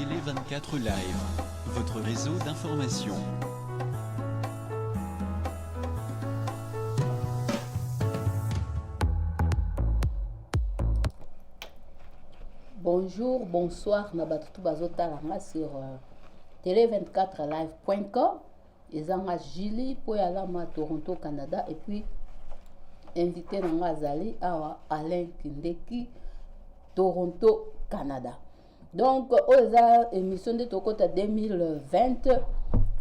Télé 24 Live, votre réseau d'information. Bonjour, bonsoir, Nabatutu Bazotalanga sur télé24live.com. Et Zanga Gili pour Yalama Toronto, Canada. Et puis, invité Nanga Zali à Alain Kindeki, Toronto, Canada. Donc, aux émissions de Tokota 2020,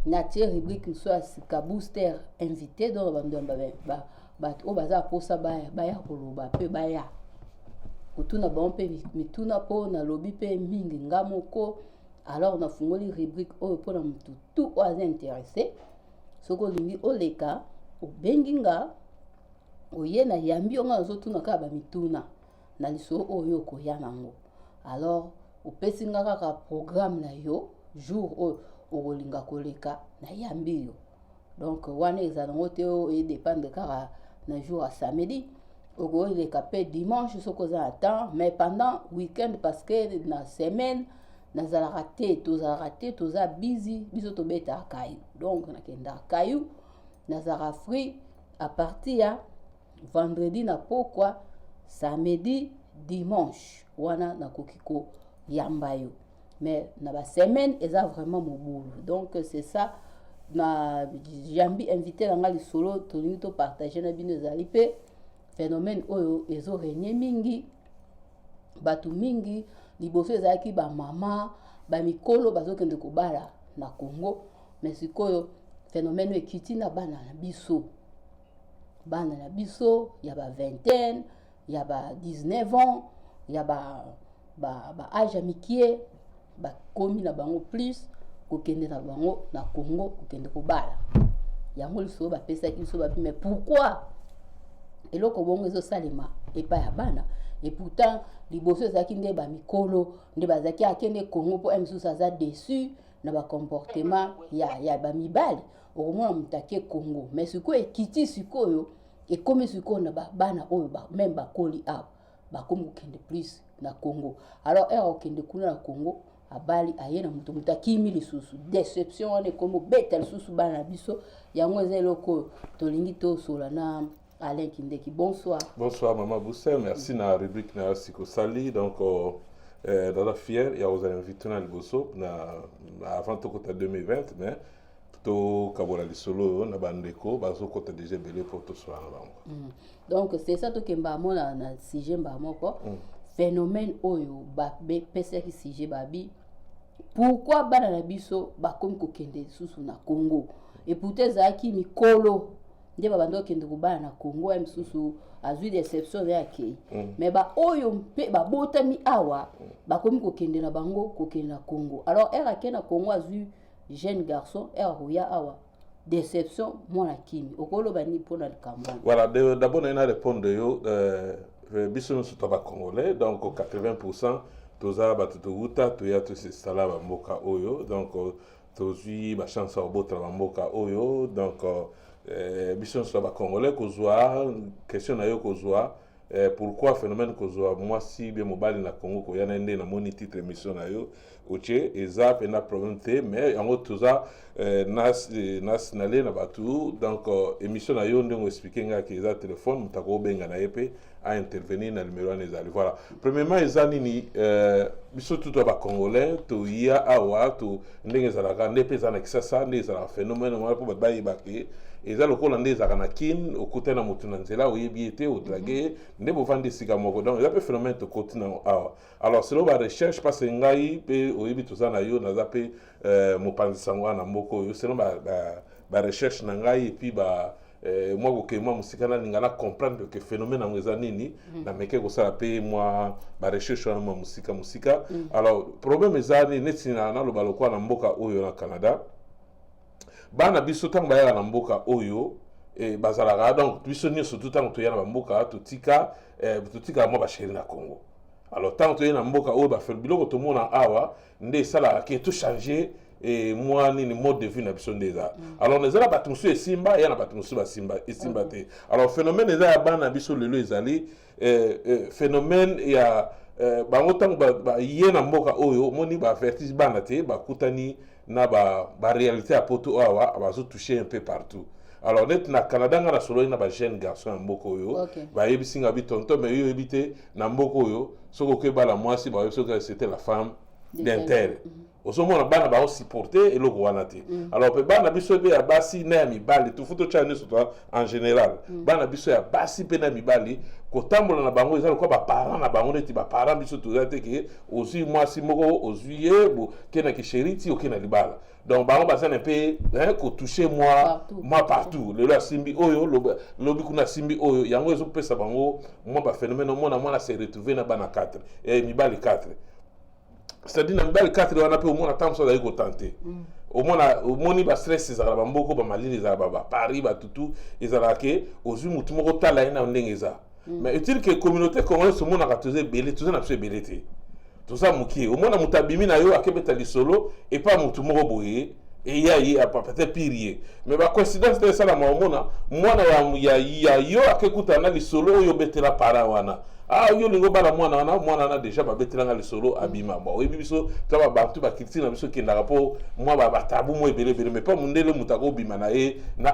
Natia rubrique soit Sika Booster invité dans le baza pour ça, baya koloba pe baya. Kutuna bompe mituna po na lobby pe mingi ngamoko. Alors on a fungoli rubrique o pour tout aux intéressés. Soko lingi oleka o benginga o yena yambi onga zotuna ka ba mituna na liso oyo ko yanango. Alors o pesinga ka programme na yo jour o linga koleka na yambi yo. Donc wana ezango te o e dépendre ka na jour à samedi. Ogo il est capé dimanche ce qu'on attend mais pendant week-end parce que na semaine na za raté tous za busy biso to beta kayu donc na kenda kayu na za free à partir ya vendredi na pokwa samedi dimanche wana na kokiko yambayo mais na ba semaine eza vraiment mobulu donc c'est ça na jambi invité la ngali solo to partager na bino ezali pe phénomène oyo ezo régner mingi batu mingi liboso ezalaki ba mama ba mikolo bazokende kobala na Congo mais sikoyo phénomène ekiti na bana na biso ya ba vingtaine ya ba 19 ans ya ba âge mikie ba komi na bango plus kokende na bango na Congo kokende kobala yango liso ba pesa kiso ba mais pourquoi et là bongo ezo salema epa ya bana et pourtant liboso ezaki nde ba mikolo nde bazaki akende Congo po msusu aza déçu na ba comportement ya ba mibali okomona mutake Congo mais siko ekiti sikoyo ekomi siko na ba bana oyo ba même ba koli a ba komi kende plus na Congo alors okende kuna na Congo abali ayena mutaki mili susu déception on est comme betel susu bana biso yango ezeloko tolingi to sola na Alain Kindeki, bonsoir. Bonsoir Maman Boussel, merci na rubrique na Siko Sali. Donc dans la fière, il y a aux invités na Liboso avant tout côté 2020 mais to kabola li solo na bandeko bazo côté déjà belé pour tout soir là. Donc c'est ça to kemba mona na sujet mba moko phénomène oyo ba pesa ki sujet babi. Pourquoi bana na biso ba comme kokende susu na Congo et pourtant zaki mikolo nde babando kende kubana na Congo msusu azui déception yake mais ba oyo mpe ba botami awa ba komi kokende na bango kokende na Congo alors era kena Congo azui jeune garçon era hoya awa déception mwana kimi okolo bani pona likambo voilà d'abord na répondre yo biso nous sommes congolais donc 80% toza batutu uta to ya to s'installer ba mboka oyo donc tozui ba chance au botra ba mboka oyo donc biso sur ba congolais kozwa question na yo kozwa pourquoi phénomène kozwa moi si bien mobile na Congo ko yana ndé na moni titre émission na yo oche eza pena problème te mais yango toza nas nalé na batu donc émission na yo ndongo expliquer nga ke eza téléphone mutako benga na yepe à intervenir na numéro na ezali voilà premièrement eza nini biso tout ba congolais to ya awa to ndenge ezalaka ndepe za na kisasa ndenge ezalaka phénomène mo po ba yibaki eza lokola nde ezalaka na kin okuta na mutu na nzela oyebi ete odrague nde bovandi sika moko donc eza pe phénomène to kotina awa alors selon ba recherche parce ngai pe oyebi toza na yo naza pe mopanzisa ngwana moko yo selon ba recherche na ngai et puis ba moi moi musika na lingana comprendre que phénomène na eza nini na meke ko sala pe moi ba recherche na musika alors problème eza ni neti na loba lokwa na mboka oyo na Canada bana biso tango bayaka na mboka oyo bazalaka donc biso nyonso tout tango toya na mboka totika mo basheri na Congo alors tango toya na mboka oyo bafel biloko tomona awa nde sala ke tout changer et moi ni mode de vie na biso ndeza alors nezala batu musu esimba ya na batu musu basimba esimba te alors phénomène eza ya bana biso lelo ezali phénomène ya bango tango ba ye na mboka oyo moni ba avertise bana te ba kutani na ba réalité à poto awa bazo toucher un peu partout. Alors net na Canada nga na solo na ba jeune garçon na mboka oyo ba yebisi nga bi tonton mais yo yebite na mboka oyo soko ke bala mwasi ba soko c'était la femme d'intérêt. Osomona bana ba supporter eloko wana te. Alors pe bana biso be ya basi na ya mibali tu futo chane so en général. Bana biso ya basi pe na mibali ko tambola na bango ezala ko ba parents na bango neti ba parents biso tu zate ke ozi mwasi moko ozuye bo kena ki sheriti o kena libala. Donc bango basana pe ko toucher moi partout. Le simbi oyo lobi kuna simbi oyo yango ezo pesa bango moi ba phénomène mona se retrouver na bana 4 et mibali 4. C'est-à-dire na mibali 4 wana pe au moins attendre ça d'aller ko tenter. Au moins ba stress ezala ba mboko ba malili ezala ba Paris ba tutu ezala ke ozu mutu moko tala ina ndenge eza. Mais est-il que communauté congolaise se mona ka toze belé toze na pse belé te. Tout ça muki au moins na mutabimi na yo akebeta lisolo et pas mutu moko boye et y a peut-être pire. Mais ba coïncidence de ça la mona mwana ya yo akekuta na lisolo yo betela para wana. Ah yo lingo bala mwana na déjà ba betela nga lisolo abima. Bon oui biso to ba bantu ba culture na biso kenda rapport moi ba tabu mo ebele mais pas mundele mutako bima na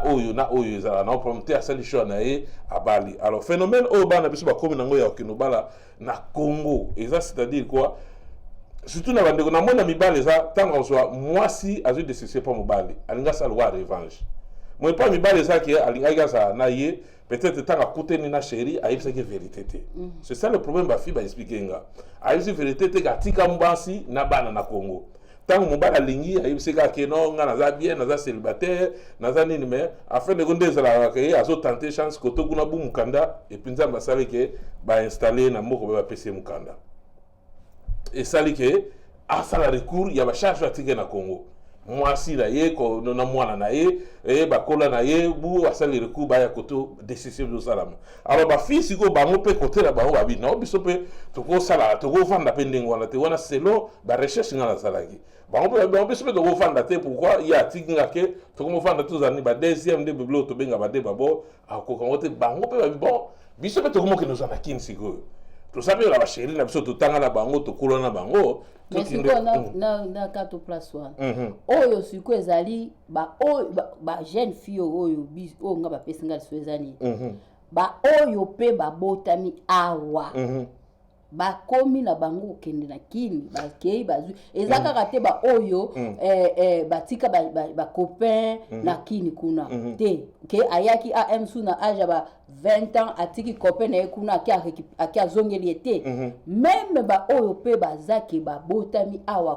oyo ezala na problème te asali show na e abali. Alors phénomène o bana biso ba komi nango ya kinobala na Congo. Et ça c'est-à-dire quoi? Surtout na bandeko na mona mibali za tanga oswa mwasi azu de cesser pas mobali alinga sa loi revanche moi pas mibali za ki alinga ga sa na ye peut-être tanga kuteni na chérie ayebisa ke vérité te c'est ça le problème ba fi ba expliquer nga ayebisa vérité te katika mbasi na bana na Congo tango mobali alingi ayebisa ka ke no nga naza bien naza célibataire naza nini mais afin de gondeza la ke azo tenter chance ko to kuna bu mukanda et puis nzamba sale ke ba installer na moko ba PC mukanda. Et ça dit que à ça la recours il y a ba charge atike na Congo mwasi na ye ko na mwana na ye e ba kola na ye bu asali recours ba ya koto décision de salama. Alors ba fille siko ba mo pe côté la ba o ba bi na biso pe to ko sala to ko vanda pending wana te wana selon ba recherche ngala salaki ba mo biso pe to ko vanda te pourquoi il y a tinga ke to ko mo vanda tous ani ba deuxième de biblo to benga ba de babo a ko ko te ba mo pe ba bon biso pe to ko mo ke no zana kin siko. Tout ça la chérie na biso totanga na bango tokola na bango mais siko na kato place wana oyo siko ezali ba jeune fille oyo nga ba pesinga liso ezali ba oyo pe ba botami awa ba komi na bango kende na kini ba kei bazu ezaka kate ba oyo batika ba copain na kini kuna te ke ayaki am suna aja ba 20 ans atiki copain na kuna akia zongeli ete même ba oyo pe bazaki ba botami awa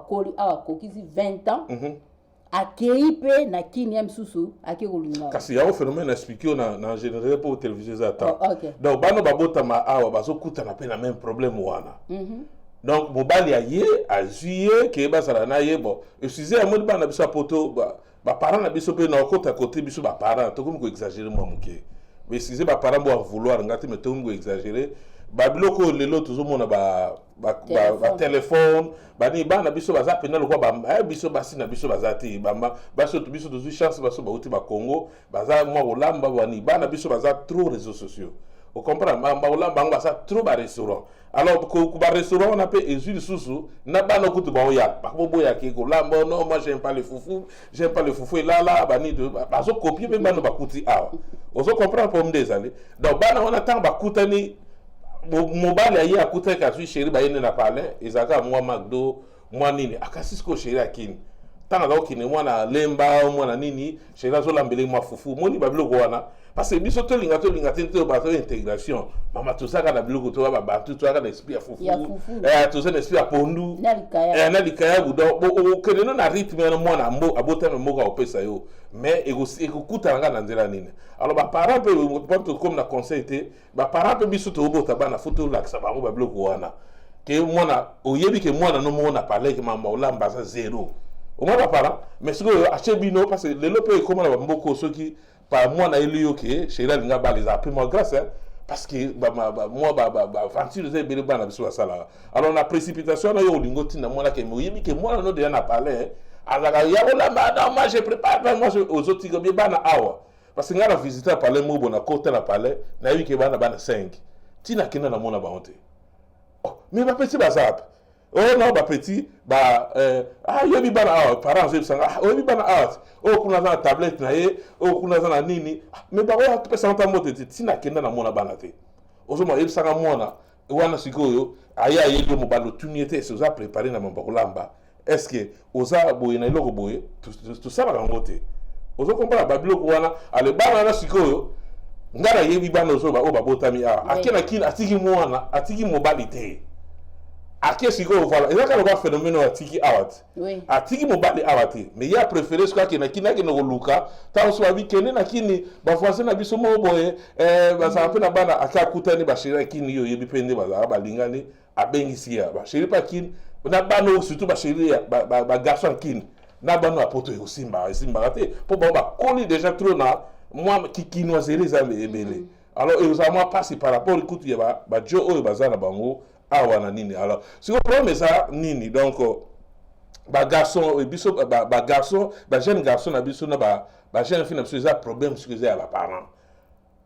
kokisi 20 ans akei pe na kini msusu akikulinga kasi ya phénomène expliqué na général pour télévision za ta donc bano babota ma awa bazokuta na pe na même problème wana donc mobali aye azuye ke basala na ye bon excusez à moi bana biso poto ba parents na biso pe na côté biso ba parents to comme ko exagérer moi muke mais excusez ba parents bo vouloir ngati mais to comme ko exagérer ba biloko lelo tozomona ba téléphone bani bana biso baza pena lokwa ba biso basi na biso bazati bamba baso to biso tozu chance baso ba uti ba Congo baza mwa olamba bani bana biso baza trop réseaux sociaux au comprendre ba olamba ngwa sa trop ba restaurant alors ko ba restaurant on appelle ezu susu na bana kutu ba oya ba ko boya ke ko lamba non moi j'aime pas les foufou et là bani de baso copier même bana ba kuti awa ozo comprendre pour me désaler donc bana on attend ba kutani mobali aye akuta ka su chéri ba yene na parler ezaka mwa magdo mwa nini akasisko chéri akini tanga za okine mwana lemba mwana nini chéri azo lambele mwa fufu moni ba biloko wana parce que biso to linga te ba to intégration mama to saka na biloko to ba bantu to aka na esprit ya fufu to za na esprit ya pondu na likaya budo o keneno na rythme na mwana mbo abota na mboka opesa yo mais ekukuta nga na nzela nini alors ba parents pe comme na conseil te ba parents pe biso to bota bana photo laksa ba mo ba biloko wana ke mwana oyebi ke mwana no mona parler ke mama olamba za zéro au moins ba parents mais ce que achebino parce que lelo pe comme na mboko soki pa mwana eliyo ke chéri linga ba les appels moi grâce parce que moi aventure ze bele bana biso sala alors la précipitation na yo lingo tina mwana ke oyebi ke mwana no de na parler azaka ya olamba non moi je prépare moi aux autres que bana awa parce que ngala visiter parler mo bona côté na parler na wi ke bana 5 tina kina na mona ba honte mais ba petit bazap oh non ba petit ba yebi bana parents yebi sanga yebi bana kuna za tablette na ye kuna za na nini mais ba oya pesa nta moto tina kenda na mona bana te ozoma yebi sanga mona wana sikoyo aya yeli mo balo tuniete se oza préparer na mamba kolamba est-ce que oza boye na iloko boye tout ça ba ngote ozo comprendre ba biloko wana ale bana na sikoyo ngara yebi bana ozo ba o ba botami akena kina atiki mwana atiki mobali te ake sikoyo voilà ezaka loka phénomène atiki awat atiki mobali awati mais ya préféré ce que na kina ke no luka ta so abi kene na kini ba voisin na biso mo boye ba sa pe na bana akakutani ba shira kini yo yebi pende ba ba lingani abengisi ya ba shiri pa kini na bana surtout ba shiri ba garçon kini na bana apoto yo simba te po ba koli déjà trop na moi qui kinoiserie za ebele alors et ça moi passe par rapport écoute ya ba jo oyo bazana bango awana nini alors si vous prenez ça nini donc ba garçon biso ba garçon ba jeune garçon na biso na ba jeune fille na biso ça problème ce que c'est à ba parents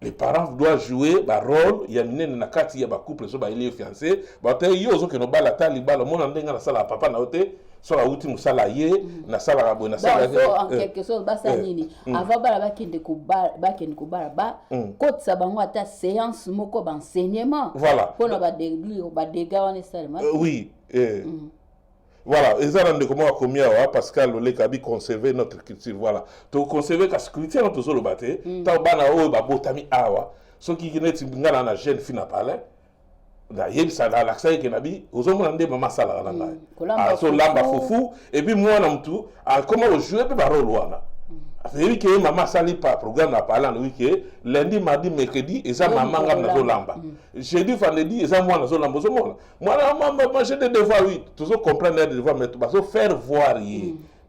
les parents doivent jouer ba rôle ya minene na kati ya ba couple so ba ile fiancé ba te yo zo ke no bala tali bala mona ndenga na sala papa na ote so la uti musala ye na sala ka bona sala en quelque chose basa nini avant bala ba kende ko bara ba kotsa bango ata séance moko ba enseignement voilà pour na ba dégâts on est seulement oui voilà et ça rende comment combien Pascal le kabi conserver notre culture voilà to conserver ka culture notre solo baté ta bana o ba botami awa so ki kineti ngana na jeune fille na parler da yebi sala l'accès ke nabi ozomona nde mama sala na ngai so lamba fufu et puis moi na mtu comment jouer pe ba rôle wana afeli ke mama sali pa programme na parler no week lundi mardi mercredi eza mama ngam na zo lamba jeudi vendredi eza moi na zo lamba ozomona moi na mama j'ai des devoirs oui toujours comprendre des devoirs mais ba so faire voir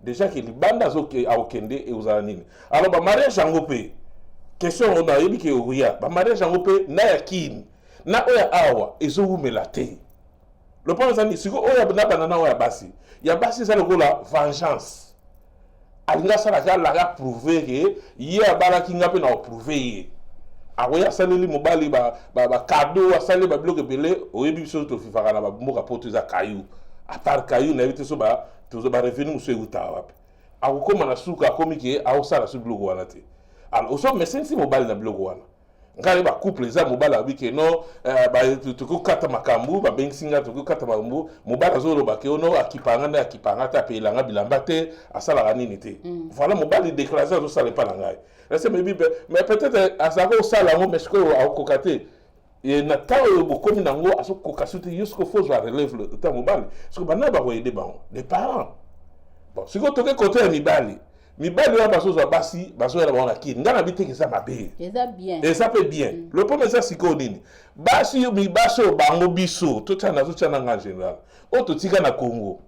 déjà que libanda zo ke awkende et ozala nini alors ba mariage yango pe question on a yebi ke oya ba mariage yango pe na yakini na oya awa ezowumela te le point c'est siko oya na banana oya basi ya basi ça le la vengeance alinga sala ka la prouver que ya bala kinga pe na prouver ye awoya saleli mobali ba cadeau asali ba bloc belé oyebi biso to fifaka na ba mboka poto za kayu à part kayu na vite so ba to ba revenu muso euta wapi akokoma na suka komike awosala su bloc wana te alors oso mesensi mobali na bloc wana ngale ba couple za mobala wike no ba tuko kata makambu ba bensinga tuko kata makambu mobala zo loba ke ono akipanga ta pe langa bilamba te asala nini te voilà mobali déclaration zo sala pa na ngai laisse mais peut-être asako sala ngo mesko akokate et na tawo bokomi nango asoko kasute yusko faut va relève le temps mobali parce que bana ba ko aider ba les parents bon siko toke côté ya mibali wa baso zo basi baso ya bona ki ngana biteke ça mabe et ça peut bien le problème c'est siko nini basi mi baso bango biso to tana en général o to tika na Congo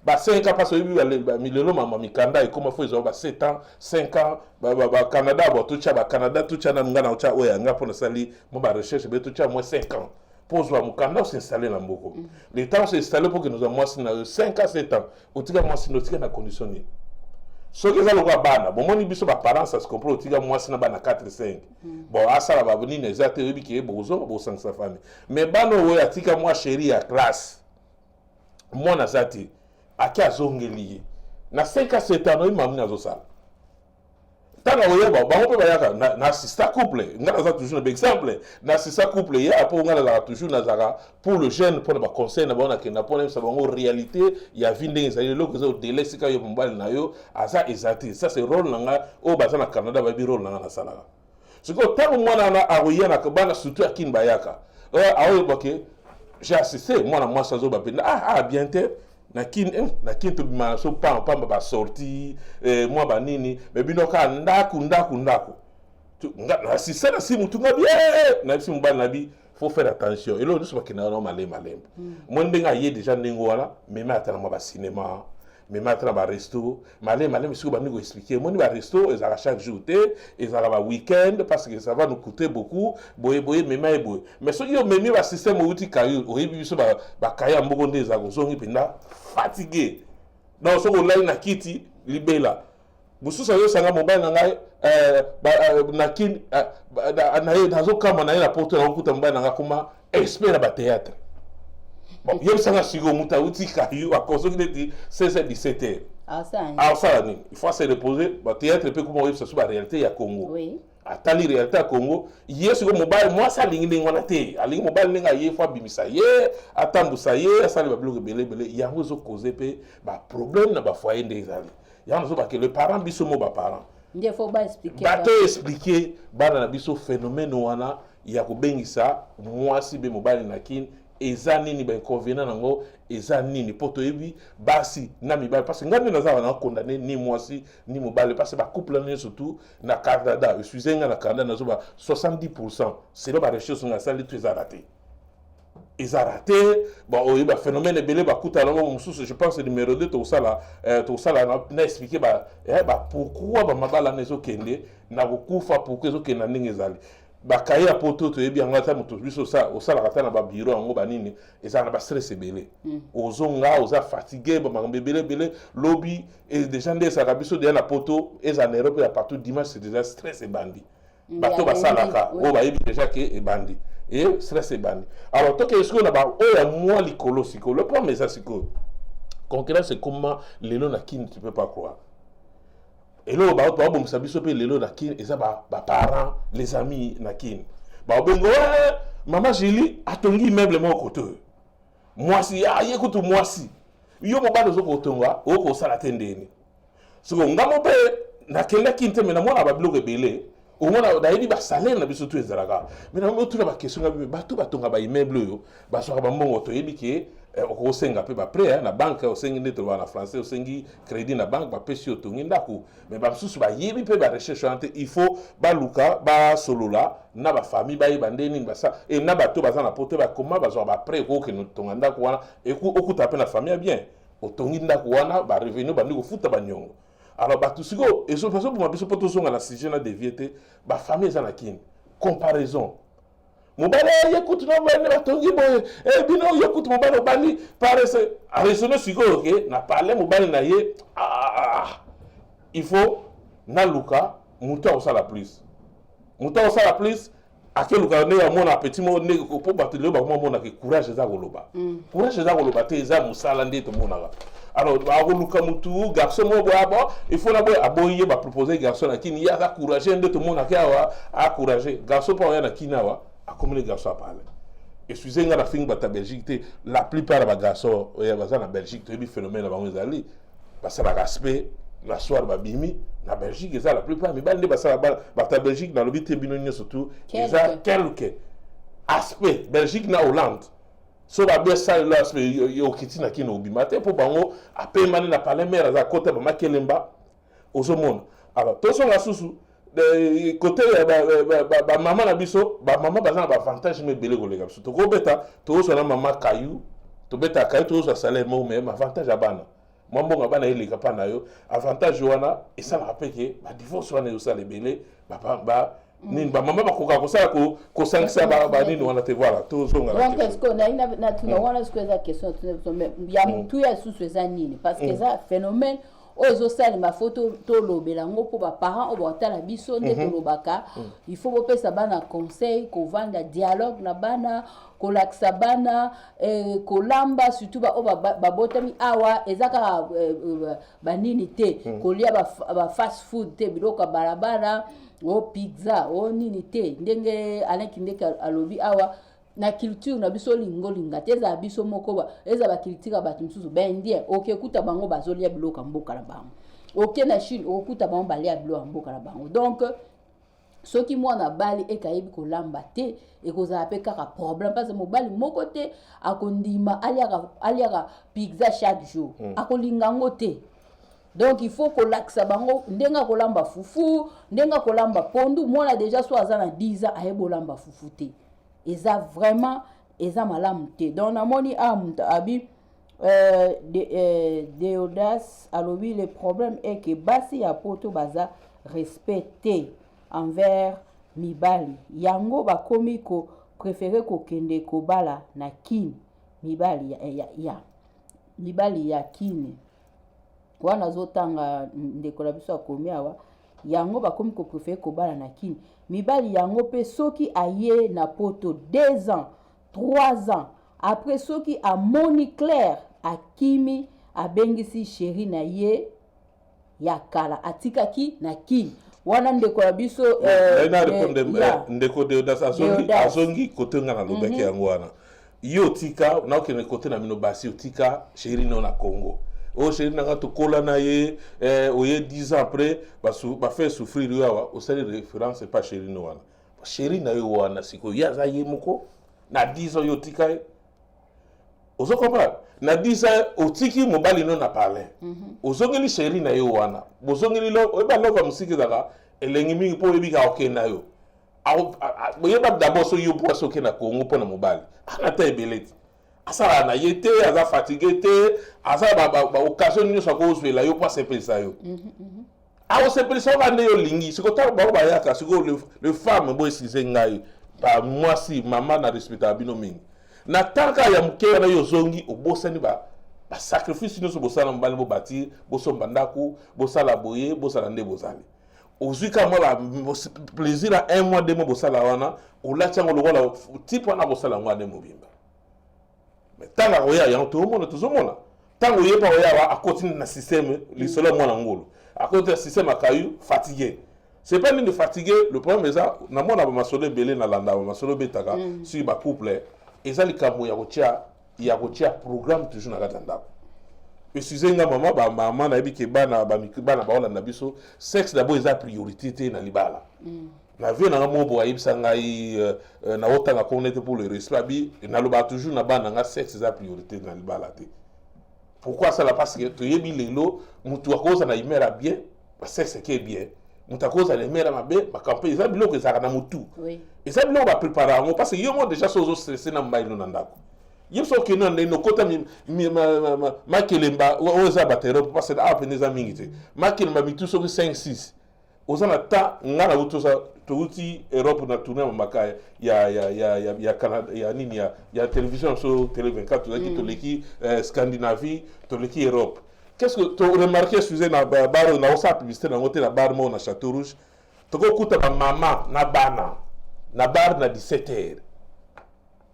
ba 5 ans parce que ba milelo mama mikanda et comment faut ils ont ba 7 ans 5 ans ba Canada ba to tcha ba Canada to tcha na ngana tcha oya nga pona sali mo ba recherche be to tcha moins 5 ans pour voir mukanda s'installer na mboko le temps s'installer pour que nous avons 5 à 7 ans o tika moi sino tika na condition ni so que ça le bana bon moni biso ba parents ça se comprend tika moi sina bana 4 5 bon asala ba boni na zate yebi ke bozo bo sang sa famille mais bano oya tika moi chérie à classe moi na zate aki azongeli na 5 à 7 ans imam na zo sala tanga oyeba bango pe bayaka na sister couple ngana za toujours un exemple na sister couple ya po ngana la toujours na zaka pour le jeune pour ba conseil na bona ke na pour sa bango réalité ya vinde ezali loko zo délai sika yo mbali na yo aza ezati ça c'est rôle nanga o baza na Canada ba bi rôle nanga na sala siko tango mwana na aroya na bana surtout akin bayaka awo boke j'ai assisté moi na moi ça zo ba bien te na kin to bima so pa ba sorti moi ba nini mais binoka ndaku tu na si ça na si mutu ngabi na si mbali na bi faut faire attention et là nous sommes kina no malem mon ndenga ye déjà ndengo wala mais matana ma ba cinéma mais matana ba resto malem si ba nous expliquer mon ba resto et à chaque jour et ça va week-end parce que ça va nous coûter beaucoup boye mais so yo memi ba système outi kayo o yebi so ba kaya mboko ndeza ko zongi pinda fatigué donc so ko lai na kiti libela bususa yo sanga mobile na ngai na kin na yo nazo kama na ina porte na okuta mobile na ngakuma expert ba théâtre bon yeb sanga sigo muta uti kayu a cause que dit 16h 17h Ah ça. Il faut se reposer bah théâtre peut comment ça sur la réalité ya Congo. Oui. Atali réalité à Congo, hier sur mobile moi ça ligne ngona te, ali mobile ninga ye fois bimisa ye, atambu sa ye, ça le bloc belé ya ngozo causer pe ba problème na ba foyer des ali. Ya ngozo ba que le parent biso mo ba parent. Il faut pas expliquer. Ba te expliquer ba na biso phénomène wana ya ko bengisa moi si be mobile na kin eza nini ba inconvénient nango eza nini poto yebi basi na mibale parce que ngani naza na condamné ni mwasi ni mobile parce que ba couple na surtout na Canada je suis na Canada nazo ba 70% c'est là ba recherche na sali tout raté bon il y a phénomène belé ba kuta na mususu je pense numéro 2 to sala na expliquer ba pourquoi ba mabala nezo kende na kokufa pourquoi ezo kenda ndenge ezali bakaye ya poto to yebi ngata moto biso ça au sala kata na ba bureau ngo banini eza na ba stress belé ozonga oza fatigué ba mambe belé lobby et déjà ndesa ka biso de na poto eza na Europe ya partout dimanche c'est déjà stress et bandi bato ba salaka o ba yebi déjà que e bandi et stress et bandi alors to que est-ce qu'on a ba o ya moi likolo siko le problème c'est siko concret c'est comment lelo na kin tu peux pas croire. Et là, on va se faire les nakin, et ça, parents, les amis nakin. Maman Julie, a ton immeuble mon côté. Moi si, écoute moi si. Yo mo ba dozo côté wa, o ko sala tendeni. So ngamo pe na kenda kinte me na mona ba bloque belé. O mona da yidi ba salaire na biso tu ezalaka. Mais na mo tu na ba question ngabi ba tu ba tonga ba immeuble yo, ba so ba mbongo to yebi ke o senga pe ba prêt na banque o sengi neto na français o sengi crédit na banque ba pesi o tongi ndako mais ba susu ba yebi pe ba recherche ante il faut ba luka ba solola na ba famille ba yeba ndeni ba sa et na ba to ba za na pote ba comment ba zo ba prêt ko ke no tonga ndako wana e ku okuta pe na famille bien o tongi ndako wana ba revenu ba ndiko futa ba nyongo alors ba tout sigo et so façon pour ma biso poto zonga na sujet na déviété ba famille za na kin comparaison mobile yekutu na bana batongi boye bino yekutu mobile bani parece a raisonner siko OK na parler mobile na ye il faut na luka muta osala plus a ke luka ne ya mona petit mo ne ko po batelo ba mona ke courage za koloba te za musala ndito mona alors ba luka mutu garçon mo boabo il faut na boy aboye ba proposer garçon na kini ya ka courage ndito mona ke awa a courage garçon pa ya na kinawa comme les garçons parlent. Excusez-moi la fin de Belgique, la plupart des garçons en Belgique, tu as vu phénomène avant les alliés. Parce que la respect, la soirée, la bimi, la Belgique, la plupart, mais la Belgique, dans le but de surtout, ils ont quelques aspects. Belgique, na Hollande. So ba bien ça l'aspect, yo kiti na kino bimate pour bango, après mané na parler mais à côté ba makelemba, au monde. Alors, tous sont la sous de côté maman na biso maman bazana ba avantage me belé kolega biso to ko beta to so na maman kayu to beta kayu to so salaire mo mais avantage abana mbongo abana ile kapana yo avantage wana et ça rappelle que ba divorce wana yo ça les belé ba nini ba maman ba ko ça ko sangisa ba nini wana te voilà to so ngala donc est-ce qu'on a na tuna wana ce que la question ya mutu ya sous ça nini parce que ça phénomène ozo sali ma photo to lobela ngo po ba parents o botala biso nde to lobaka il faut bopesa bana conseil ko vanda dialogue na bana ko laksa bana ko lamba surtout ba botami awa ezaka banini te ko lia ba fast food te biloko barabara o pizza o nini te ndenge alekindeka alobi awa na culture na biso lingolinga teza biso moko ba eza ba culture ba tumsusu bendie oke kuta bango bazolia biloko mboka na bango oke na Chine okuta bango balia biloko mboka na bango donc soki mwana bali ekayebi kolamba te ekozala pe kaka problème parce que mobali moko te akondima aliaka pizza chaque jour akolinga ngo te donc il faut kolakisa bango ndenga kolamba fufu ndenga kolamba pondu mwana déjà so azana 10 ans ayebolamba fufu te eza vraiment eza malamu te donc namoni abi de audace alobi le problème est que basi ya poto baza respecté envers mibali yango bakomi ko préférer kokende kobala na kini mibali ya kini wana zotanga ndekola biso akomi awa yango bakomi ko préférer kobala na kini mibali yango pe soki aye na poto 2 ans 3 ans après soki amoni clair akimi abengisi chéri na ye ya kala atikaki na kini wana ndeko ya biso na répondre ndeko Deodas azongi côté nga na lobeki yango wana yo tika na okene côté na mino basi otika chéri no na Congo o chéri na to kola na ye oye 10 ans après ba fait souffrir yawa o sali référence pas chéri no wana chéri na yo wana siko yaza ye moko na 10 ans yo tika ozo comprendre na 10 ans otiki mobali no na parler ozongeli chéri na yo wana bozongeli lo eba lova musiki zaka elengi mingi po ebika okenda yo boyeba d'abord so yo po soke na Congo po na mobali ana ta ebeleti asala na yete aza fatigué te asa ba occasion ni so ko zwela yo po sepelisa yo awo sepelisa ba ne yo lingi siko ta ba yaka siko le femme bo esize ngai ba mwasi mama na respecta bino mingi na tanka ya mke na yo zongi obosani ba sacrifice nyonso bosala mobali bo bati bosomba ndaku bosala boye bosala nde bozali ozuika moi ba plaisir à un mois de mo bosala wana olatiango lokola type wana bosala ngwa de mobimba mais tanga oya ya to mona tozomona tango yepa oya wa akotine na système lisolo mwana ngolo akote système akayu fatigué c'est pas ni de fatigué le problème est ça na mona ba masolo belé na landa ba masolo betaka sur ba couple ezali kamo ya kotia programme toujours na katanda esizenga mama ba mama na yebi ke bana ba mikibana ba na biso sexe d'abord eza priorité te na libala na vie na mobo ayibisa ngai na otanga connaître pour le respect bi na loba toujours na bana nga sexe eza priorité na libala te pourquoi ça la parce que to yebi lelo mutu akoza na imera bien ba sexe ke bien mutu akoza na imera mabe ba campagne eza biloko ezaka na mutu oui eza biloko ba préparer ngo parce que yo mo déjà sozo stressé na mbailo na ndako yipso ke non no kota ma kelemba oza batero parce que apeneza mingi te ma kelemba mituso 5 6 ozana ta ngana utosa touti Europe na tourner makaya ya Canada ya nini ya télévision sur télé 24 to leki Scandinavie to leki Europe qu'est-ce que tu remarqué suze na bar na osa publicité na ngote na bar mo na Château Rouge to ko kuta ba mama na bana na bar na 17h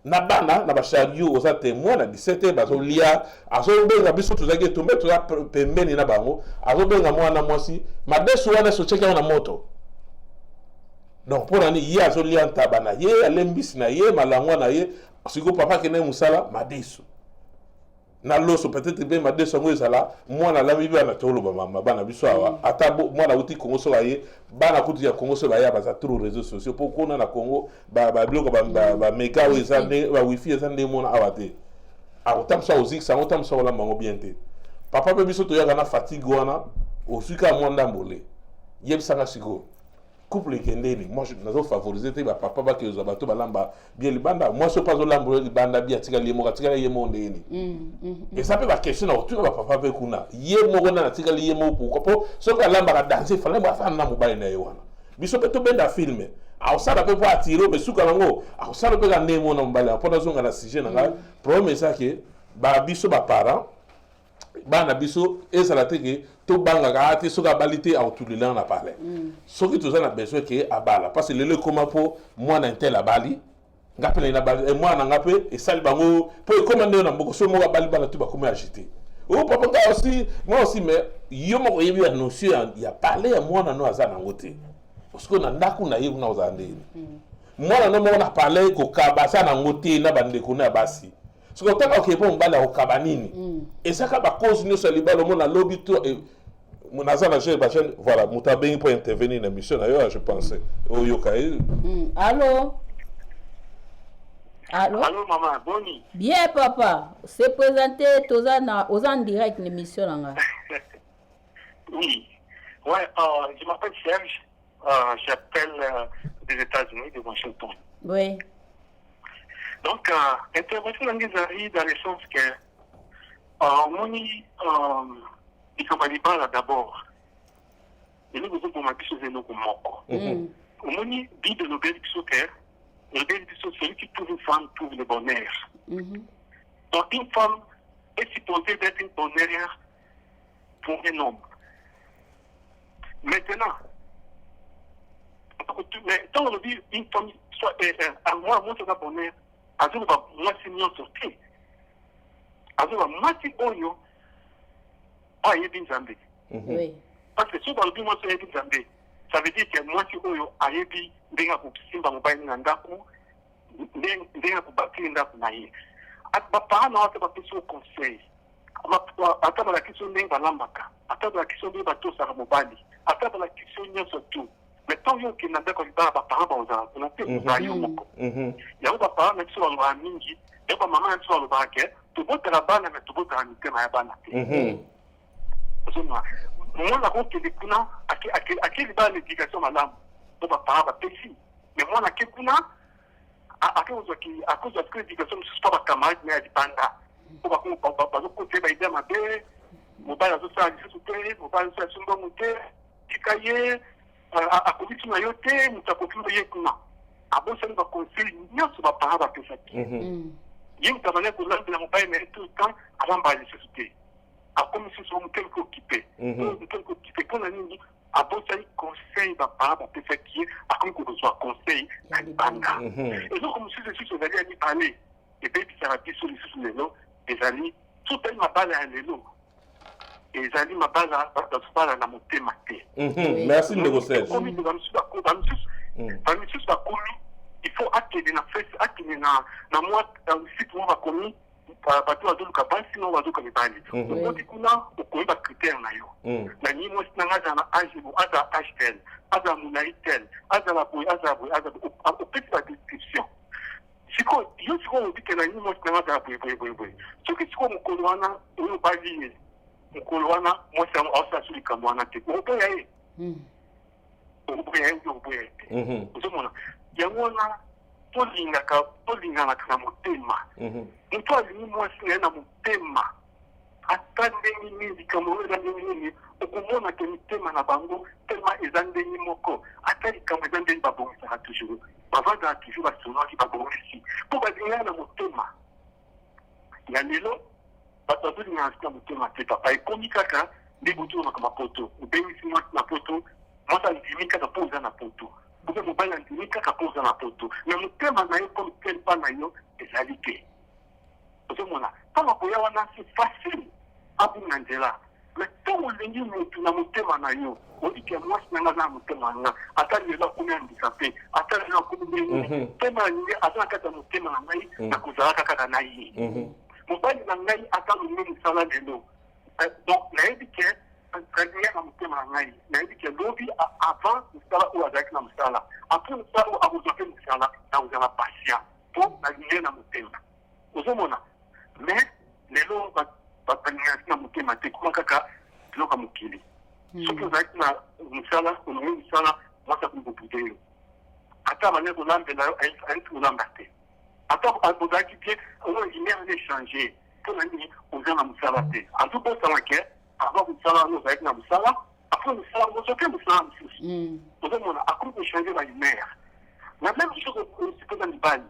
na bana na ba chariot oza témoin na 17h bazo lia azo benga biso tozaki tombe toza pembeni na bango azo benga mwana mwasi madesu wana so cheka na moto donc pour ani ye azo lia ntaba na ye alembisi na ye malangwa na ye siko papa kene musala madesu na loso peut-être bien madesu ngo ezala mwana lami bana tolo ba mama bana biso awa atabo mwana uti Congo so baye bana kuti ya Congo so baya baza trop réseaux sociaux pour kona na Congo ba biloko ba mega wezande ba wifi ezande mona awate akotamsa ozik sa otamsa wala mango bien te papa be biso to ya na fatigue wana osika mwanda mbole yebisanga siko couple kendeni moi je nazo favoriser te ba papa ba ke bato balamba bien libanda moi je pas olamba libanda bien tika liemo katika liemo ndeni et ça peut ba question na otu ba papa be kuna yemo na tika liemo pourquoi po so ka lamba ka danser fala ba fa na mobile na yewana biso pe to benda filmer a ça peut pas attirer mais suka nango a ça peut ka nemo na mobile pour zonga na sujet na problème ça que ba biso ba parents bana biso ezala teke to banga ka te soka balite a otulila na parler soki to na besoin ke abala parce que lele koma po mwana intel abali ngapela na bali mwana ngape e sali bango po e commander na mboko so mo bali bana tu ba comme agiter o papa nga aussi moi aussi mais yo mo yebi ya notion ya parler ya mwana no azana ngote parce que na ndaku na yebu na ozande mwana no mo na parler ko kabasa na ngote na bande ko na basi ce que tant que bon bala au kabanini et ça ka ba cause nous sur libalo mon na lobby to et mon azana je ba chaîne voilà mutabeng pour intervenir dans mission ailleurs je pensais au yokai allô maman boni bien papa c'est présenté tozana aux en direct l'émission là oui ouais je m'appelle Serge j'appelle des États-Unis de Washington oui. Donc, intervention dans le sens que il faut pas là d'abord. Et nous devons commencer sur nos moko. Au moins, dit de nos belles que celui qui trouve une femme trouve le bonheur. Donc, une femme est supposée d'être une bonheur pour un homme. Maintenant, tant on dit une femme soit à moi, c'est un bonheur. azoba mwasi nyonso te azoba mwasi oyo ayebi nzambe. Parce que si balobi mwasi ayebi nzambe, ça veut dire que mwasi oyo ayebi ndenge ya kosimba mobali na ndako, ndenge ya kobakili ndako na ye. Baparent na wate bapesi yo conseil, ata balakisi yo ndenge balambaka, ata balakisi yo ndenge batosaka mobali, ata balakisi yo nyonso tu. Mais tant yo okenda ndako libala baparent baozala kuna te ozala yo moko. Yango baparent na biso balobaka mingi, yango bamama na biso balobaka ke tobotela bana me tobotela mitema ya bana te. Ozomwa mwana kokende kuna akeli bana na éducation malamu po baparent bapesi, mais mwana ake kuna akozwa éducation mosusu mpo bacamarade na ya libanda po bazokotela baidea mabe, mobali azosala lisusu te, mobali azosala sondomo te, tika ye akobisi na yo te, moto akokimba ye kuna abosani baconseil nyonso baparent bapesaki ye moto abandaki kolambela mobali na ye tout le temps alambala lisusu te, akomi susu moteli kokipe mpona nini abosani conseil baparent bapesaki ye, akomi kozwa conseil na libanda. Eloko mosusu lisusu ezali ya mibale ebebisaka biso lisusu lelo ezali sotali mabala ya lelo ezali mabala bazobala na motema te. Merci ndeko Serge. Bamisusu bakomi il faut akende na fese akende na mwa site moko bakomi bato bazoluka basi no bazoka mibali okoti kuna okomi bacritère na yo na nini mwasi nanga aza na age aza age tel aza molai tel azala boye opesi badescription sikoyo yo sikoyo olobike na nini mwasi nanga azala boye soki sikoyo mokolo wana oyo obali ye mokolo wana mwasi aosala so likambo wana te oboya ye oboya ye te ozomona yango wana tolinganaka na motema moto alingi mwasi na ye na motema ata ndenge nini likambo oyo eza ndenge nini okomona ke mitema na bango telema eza ndenge moko ata likambo eza ndenge babongisaka toujours bavandaka toujours basonaki babongisi mpo balingana na motema ya lelo bato bazolingana na motema te papa ekomi kaka ndenge otomonaka mapoto obengisi mwasi na poto mwasi andimi kaka mpo oza na poto ope mobali andimi kaka mpo oza na poto me motema na yo komi tel mpa na yo ezali te ozomona ntango koya wana si facile abunga nzela me ntango olingi motu na motema na yo olike mwasi nanga aza na motema nanga ata lelo akomi handikape ata lelo akomi ndenge motema na ngai aza na kati ya motema na ngai nakozalaka kaka na ye mobali na ngai ata lomi mosala lelo donc nayebi ke alingi na motema na ngai nayebi ke lobi avant mosala oyo azalaki na mosala apres mosala oyo akozwa mpe mosala nakozala patient mpo nalingi na motema ozomona mais lelo balingi na motema te kuma kaka biloko ya mokili soki ozalaki na mosala olongi mosala mwasi akomi kopude yo ata bane kolambela yo ayiti kolamba te ata ozalaki bien oyo lumière eza échange mpona nini oza na mosala te azobosana ke avant mosala wana ozalaki na mosala apres mosala ozoke mosala mosusu ozomona akomi koéchange balumière na même chose osikoza na mibali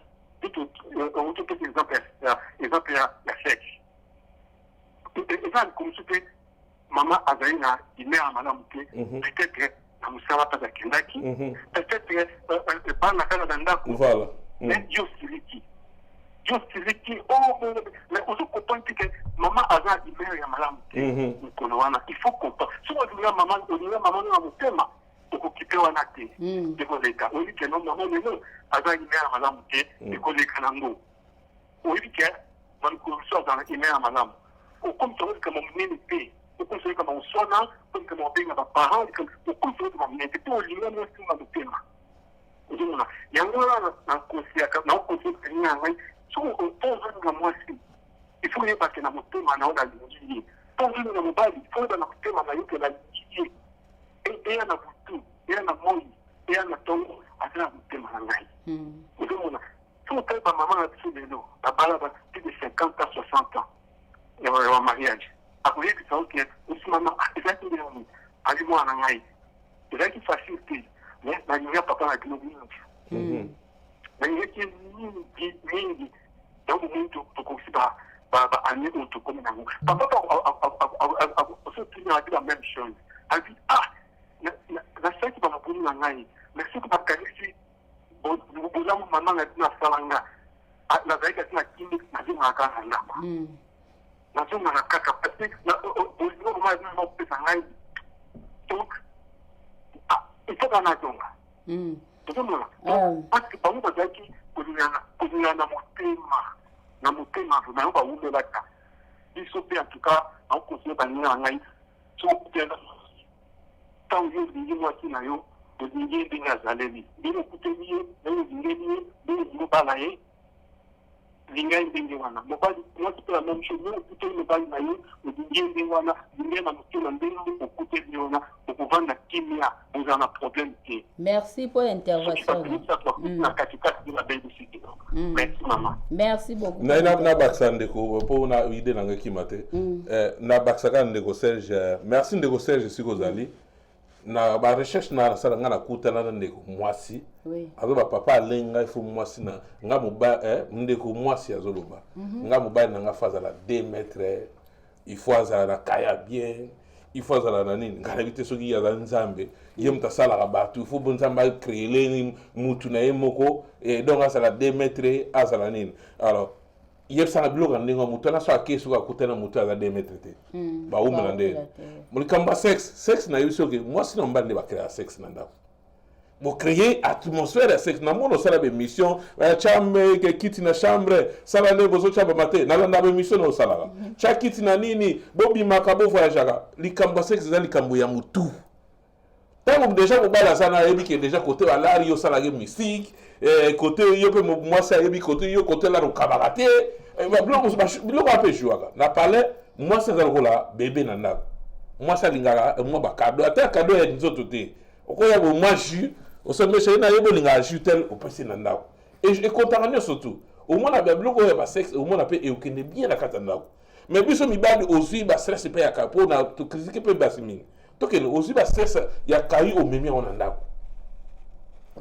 otopesa exemple ya sexe eza likomosu mpe mama azali na lumière ya malamu te peut-être na mosala mpe akendaki peut-être bana kaka na ndako mais yo siliki mais ozokomprendre ke mama aza na lumière ya malamu te mokolo wana il faut comprendre soki olinga mama na motema okokipe wana te ekoleka oyebi ke no mama lelo aza na lumière ya malamu te ekoleka nango oyebi ke balikolo biso aza na lumière ya malamu okomisa olikama monene te okomisa olikama oswana olikama obenga baparent okomisa olikama monene te mpo olinga mwasi na motema ozomona yango wana naokonseyaka nini ya ngai soki mpo ozolinga mwasi ifo oyeba ke na motema na yo nalingi ye mpo ozolinga mobali ifo oyeba na motema na yo ke nalingi ye eya na butu eya na moi eya na ntongo aza na motema na ngai ozomona soki otali bamama na biso lelo babala plus de 50 ans 60 ans ya mariage akoyebisa oke osi mama ezalaki ndeni ali mwana na ngai ezalaki facile te nalinga papa na bino mingi nalingaki mingi yango mingi tokokisi baannée oyo tokomi nango papa osotinaki ba même chose abi nasalaki bamaponi na ngai mais soki bakanisi bolamu mama na bino asala nga nazalaki ati na kindi nazongaka na ndako nazongaka kaka parce bolingo moma mopesa ngai donc il faut kana zonga tozomona parce que bango bazalaki kolingana na motema nayo bawumelaka biso mpe en tout cas aokonseye baninga na ngai sokutela ntango yo olingi mwasi na yo olingi ndenge azaleli ndenge okuteli ye ndenge olingeli ye ndenge mobala ye lingai ndenge wana mobali mwasi mpe la même chose ndenge okuteli mobali na ye olingi ndenge wana lingai na motema ndenge okuteli wana okovanda kimia ozala na problème te. Merci pour l'intervention. Merci maman. Merci beaucoup. Na baksa ndeko po na ide na ngaki mate. Na baksa ka ndeko Serge. Merci ndeko Serge sikozali. Na ba recherche na sala ngana kutana na ndeko mwasi. Oui. Azo ba papa alenga ifo mwasi na nga moba ndeko mwasi azoloba. Nga moba na nga faza la 2 mètres. Il faut azala na kaya bien. Il faut azala na nini ngana bite soki ya nzambe yem ta sala ka batu il faut bon nzamba créer les mutu na yemoko et donc azala 2 mètres azala nini alors yeb sana bloga ndinga mutu na so akesu ka kutana mutu azala 2 mètres te ba umela nde mulikamba sexe na yuso ke moi sinon mbande ba créer sexe na ndako bo créer atmosphère ya sexe na mono sala be mission chambre ke kiti na chambre sala ne bozo chamba mate na landa be mission no sala cha kiti na nini bobi makabo voyagaka likambo sexe za likambo ya mutu tango déjà ko bala sana yebi ke déjà côté alari yo sala ge musique côté yo pe moi ça yebi côté yo côté la rokabarate biloko ape jouaka na parler moi ça za kola bébé na ndako moi ça lingaka moi ba cadeau ata cadeau ya nzoto te okoya bo moi jus au sommet chez na yebo linga ajutel au passé na ndako et contamination surtout au moins la biloko ya ba sexe au moins ape e okende bien na kata ndako mais biso mibali ozui ba stress pe ya kapo na to critiquer pe basiming to ke ozui ba stress ya kai o memi on ndako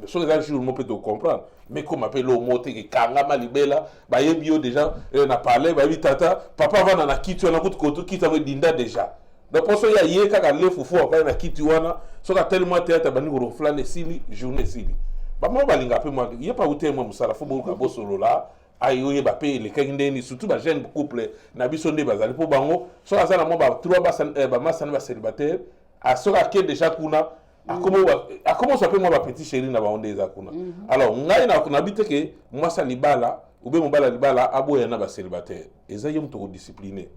le so les jours mo peut comprendre mais comme appelle au moté que kanga libela ba yebi yo déjà na parler ba bi tata papa va na kitu na kutu kotu kita we dinda déjà donc pour ça il y a kaka le fufu akana na kitu wana so ka tellement théâtre bani ko flane sili journée sili ba mo balinga pe moi il y a pas outé moi musala fo bo ka bo solo là ayo ye ba pe le kengndeni surtout ba jeune couple na biso nde bazali po bango so azana mo ba trois ba masana ba célibataire a so ka ke déjà kuna comment ça peut moi ba petit chéri na ba onde za kuna alors ngai na kuna bite ke moi ça libala ou be mo bala libala aboya na ba célibataire eza yem to discipliner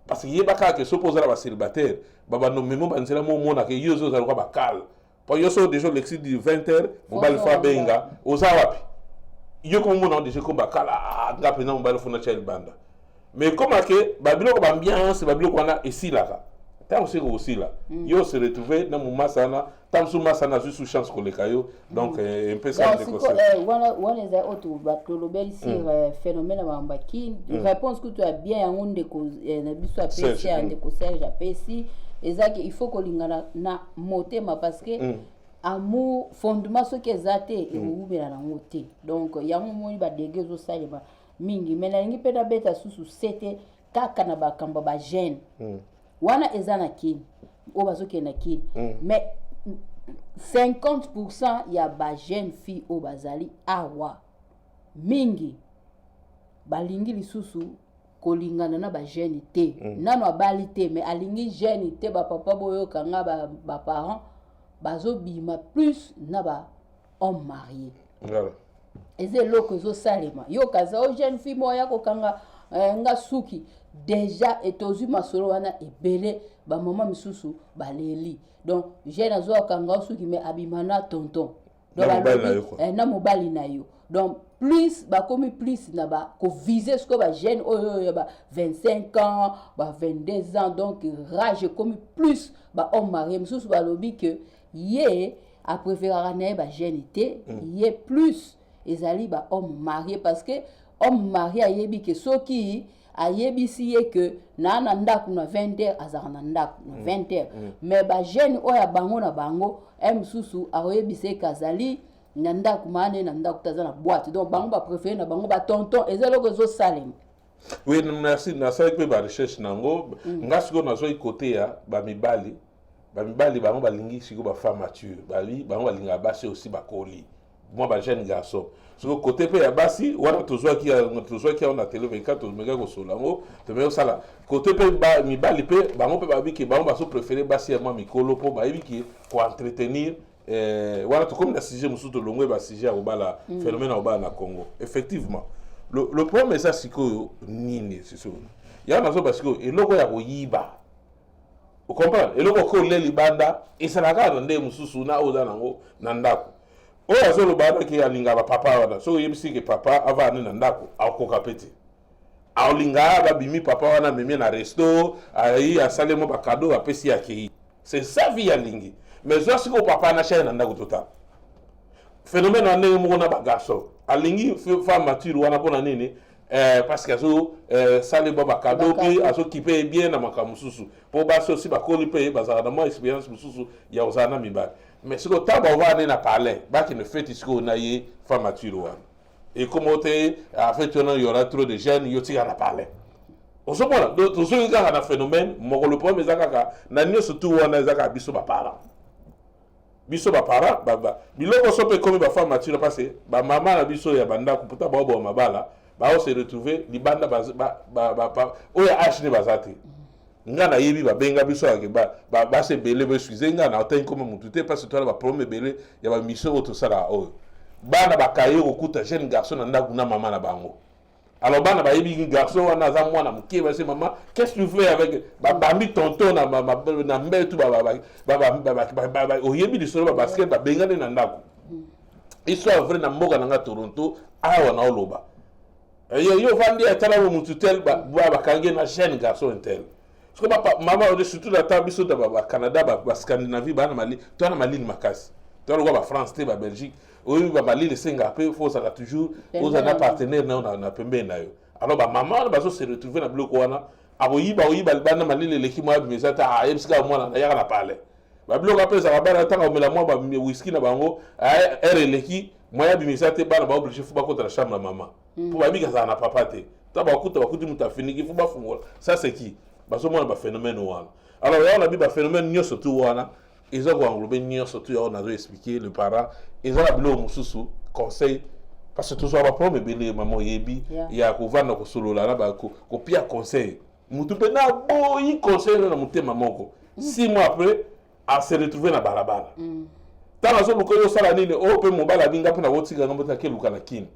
parce que yebaka que s'opposer à la célibataire baba no memo banzela mo mona ke yozo za ba kal po yoso déjà l'exit du 20h mo bal fa benga oza wapi yo ko mona déjà ko ba kala nga pena mo bal fona chel banda mais comment que babilo ko ambiance babilo ko na esilaka tant c'est aussi là yo se retrouver dans mon masana tant sous masana juste chance ko le kayo donc un peu ça de conseil wana za auto batolobeli sur phénomène mambaki réponse que tu as bien en onde ko na biso apesi ande ko Serge apesi ezaki il faut ko lingana na motema parce que amour fondement ce que zate et ubela na ngote donc yango moni ba degezo salima mingi menalingi peta beta susu sete kaka na bakamba ba jeune wana ezana kini obazoke na kini mais 50% ya ba jeune fille obazali awa mingi balingi lisusu kolingana na ba jeune te nano abali te mais alingi jeune te ba papa boyo kanga ba parents bazobima plus na ba homme marié voilà eze loko zo salema yo kaza o jeune fille moya ko kanga nga suki déjà etozu masolo wana ebele ba maman misusu baleli donc jeune azo kanga suki mais abimana tonton donc na mobali na yo donc plus ba komi plus na ba ko viser ce que ba jeune oyo ba 25 ans ba 22 ans donc rage komi plus ba homme marié misusu balobi que yé a préférera na ba jeune té yé plus ezali ba homme marié parce que homme marié ayebi que soki ayebisi ye que na ndako na 20h azaka na ndako na 20h mais ba jeune oya bango na bango msusu ayebisi kazali na ndako mane na ndako taza na boîte donc bango ba préférer na bango ba tonton ezaloko zo salem. Oui, merci na ça que ba recherche nango ngasiko na zo côté ya ba mibali bango balingi siko ba femme mature bali bango balinga basi aussi ba koli moi ba jeune garçon Sur côté pe ya basi wana tozwa ki on a télé 24 to mega ko solango to me sala côté pe ba mi bali pe bango pe ba biki bango ba so préférer basi ya moi mikolo po ba biki ko entretenir voilà tout comme la sujet musu to longo ba sujet au bala phénomène au bala na Congo effectivement le problème est ça siko nini c'est ça ya na zo parce que eloko ya koyiba vous comprenez eloko ko le libanda isalaka ndé mususu na oza nango na ndako oyo azoloba ki alinga papa wana so yebisi ke papa ava ani na ndako akoka pete aolinga babimi papa wana memi na resto ayi asalemo bakado apesi akei c'est sa vie alingi mais zo siko papa na chaîne na ndako tota phénomène wane mo na bagaso alingi femme mature wana pona nini parce que azo salemo bakado pe azo kipe bien na makamususu po baso aussi bakoli pe bazara na mo expérience mususu ya ozana mibali. Mais ce que tu as na parler, qui ne fait ce qu'on a eu femme mature. Et comme on a fait, il y aura trop de jeunes, il y a parler. On se voit, donc, tout ce qui a un phénomène, le problème est que surtout on a biso parents. Biso parents, biloko so pe comme femme mature parce que maman na biso ya banda ko puta ba mabala, ba se retrouver li banda o ya achine bazate. Nga na yebi ba benga biso ake ba se belé ba excusez nga na otay comme mututé parce que toi ba problème belé ya ba mission auto sala o bana ba kaye okuta jeune garçon na ndaku na maman na bango alors bana ba yebi garçon wana za mwana muké ba se maman qu'est-ce que tu fais avec ba mi tonton na na mbetu ba o yebi di solo ba basket ba benga na ndaku histoire vrai na mboka na nga Toronto awa na oloba yo vandi atala mututel ba kange na jeune garçon intel. Parce que maman, surtout la table au Canada, au Scandinavie, au Mali, tu as Mali, Makasi. Tu as la France, tu as Belgique, oui, Mali, le Singapour, il faut ça toujours, aux partenaires, on a pembé. Alors, maman, elle se retrouver dans le bloc. Aboyi, Mali, l'équipe, moi, mais ça, ah, il y a parlé. Le bloc après, ça va bien attendre, mais la moi, whisky, na bango, elle l'équipe, moi, il ça, tu es obligé de faire contre la chambre de maman. Pour ma vie, ça n'a pas pâté. Tu as beaucoup de fini, il faut pas faire. Ça, c'est qui? Baso mona ba phénomène wana alors là on a dit ba phénomène nyo surtout wana ils ont englobé nyo surtout on a expliqué le parent ils ont ablo mususu conseil parce que tout ça va prendre belé maman yebi ya ko vanda ko solo la ba ko pia conseil mutu pe na boyi conseil na mutema moko 6 mois après à se retrouver na balabala tana zo ko yo sala nini o pe mobala binga pe na wotinga ngambota ke luka na kini.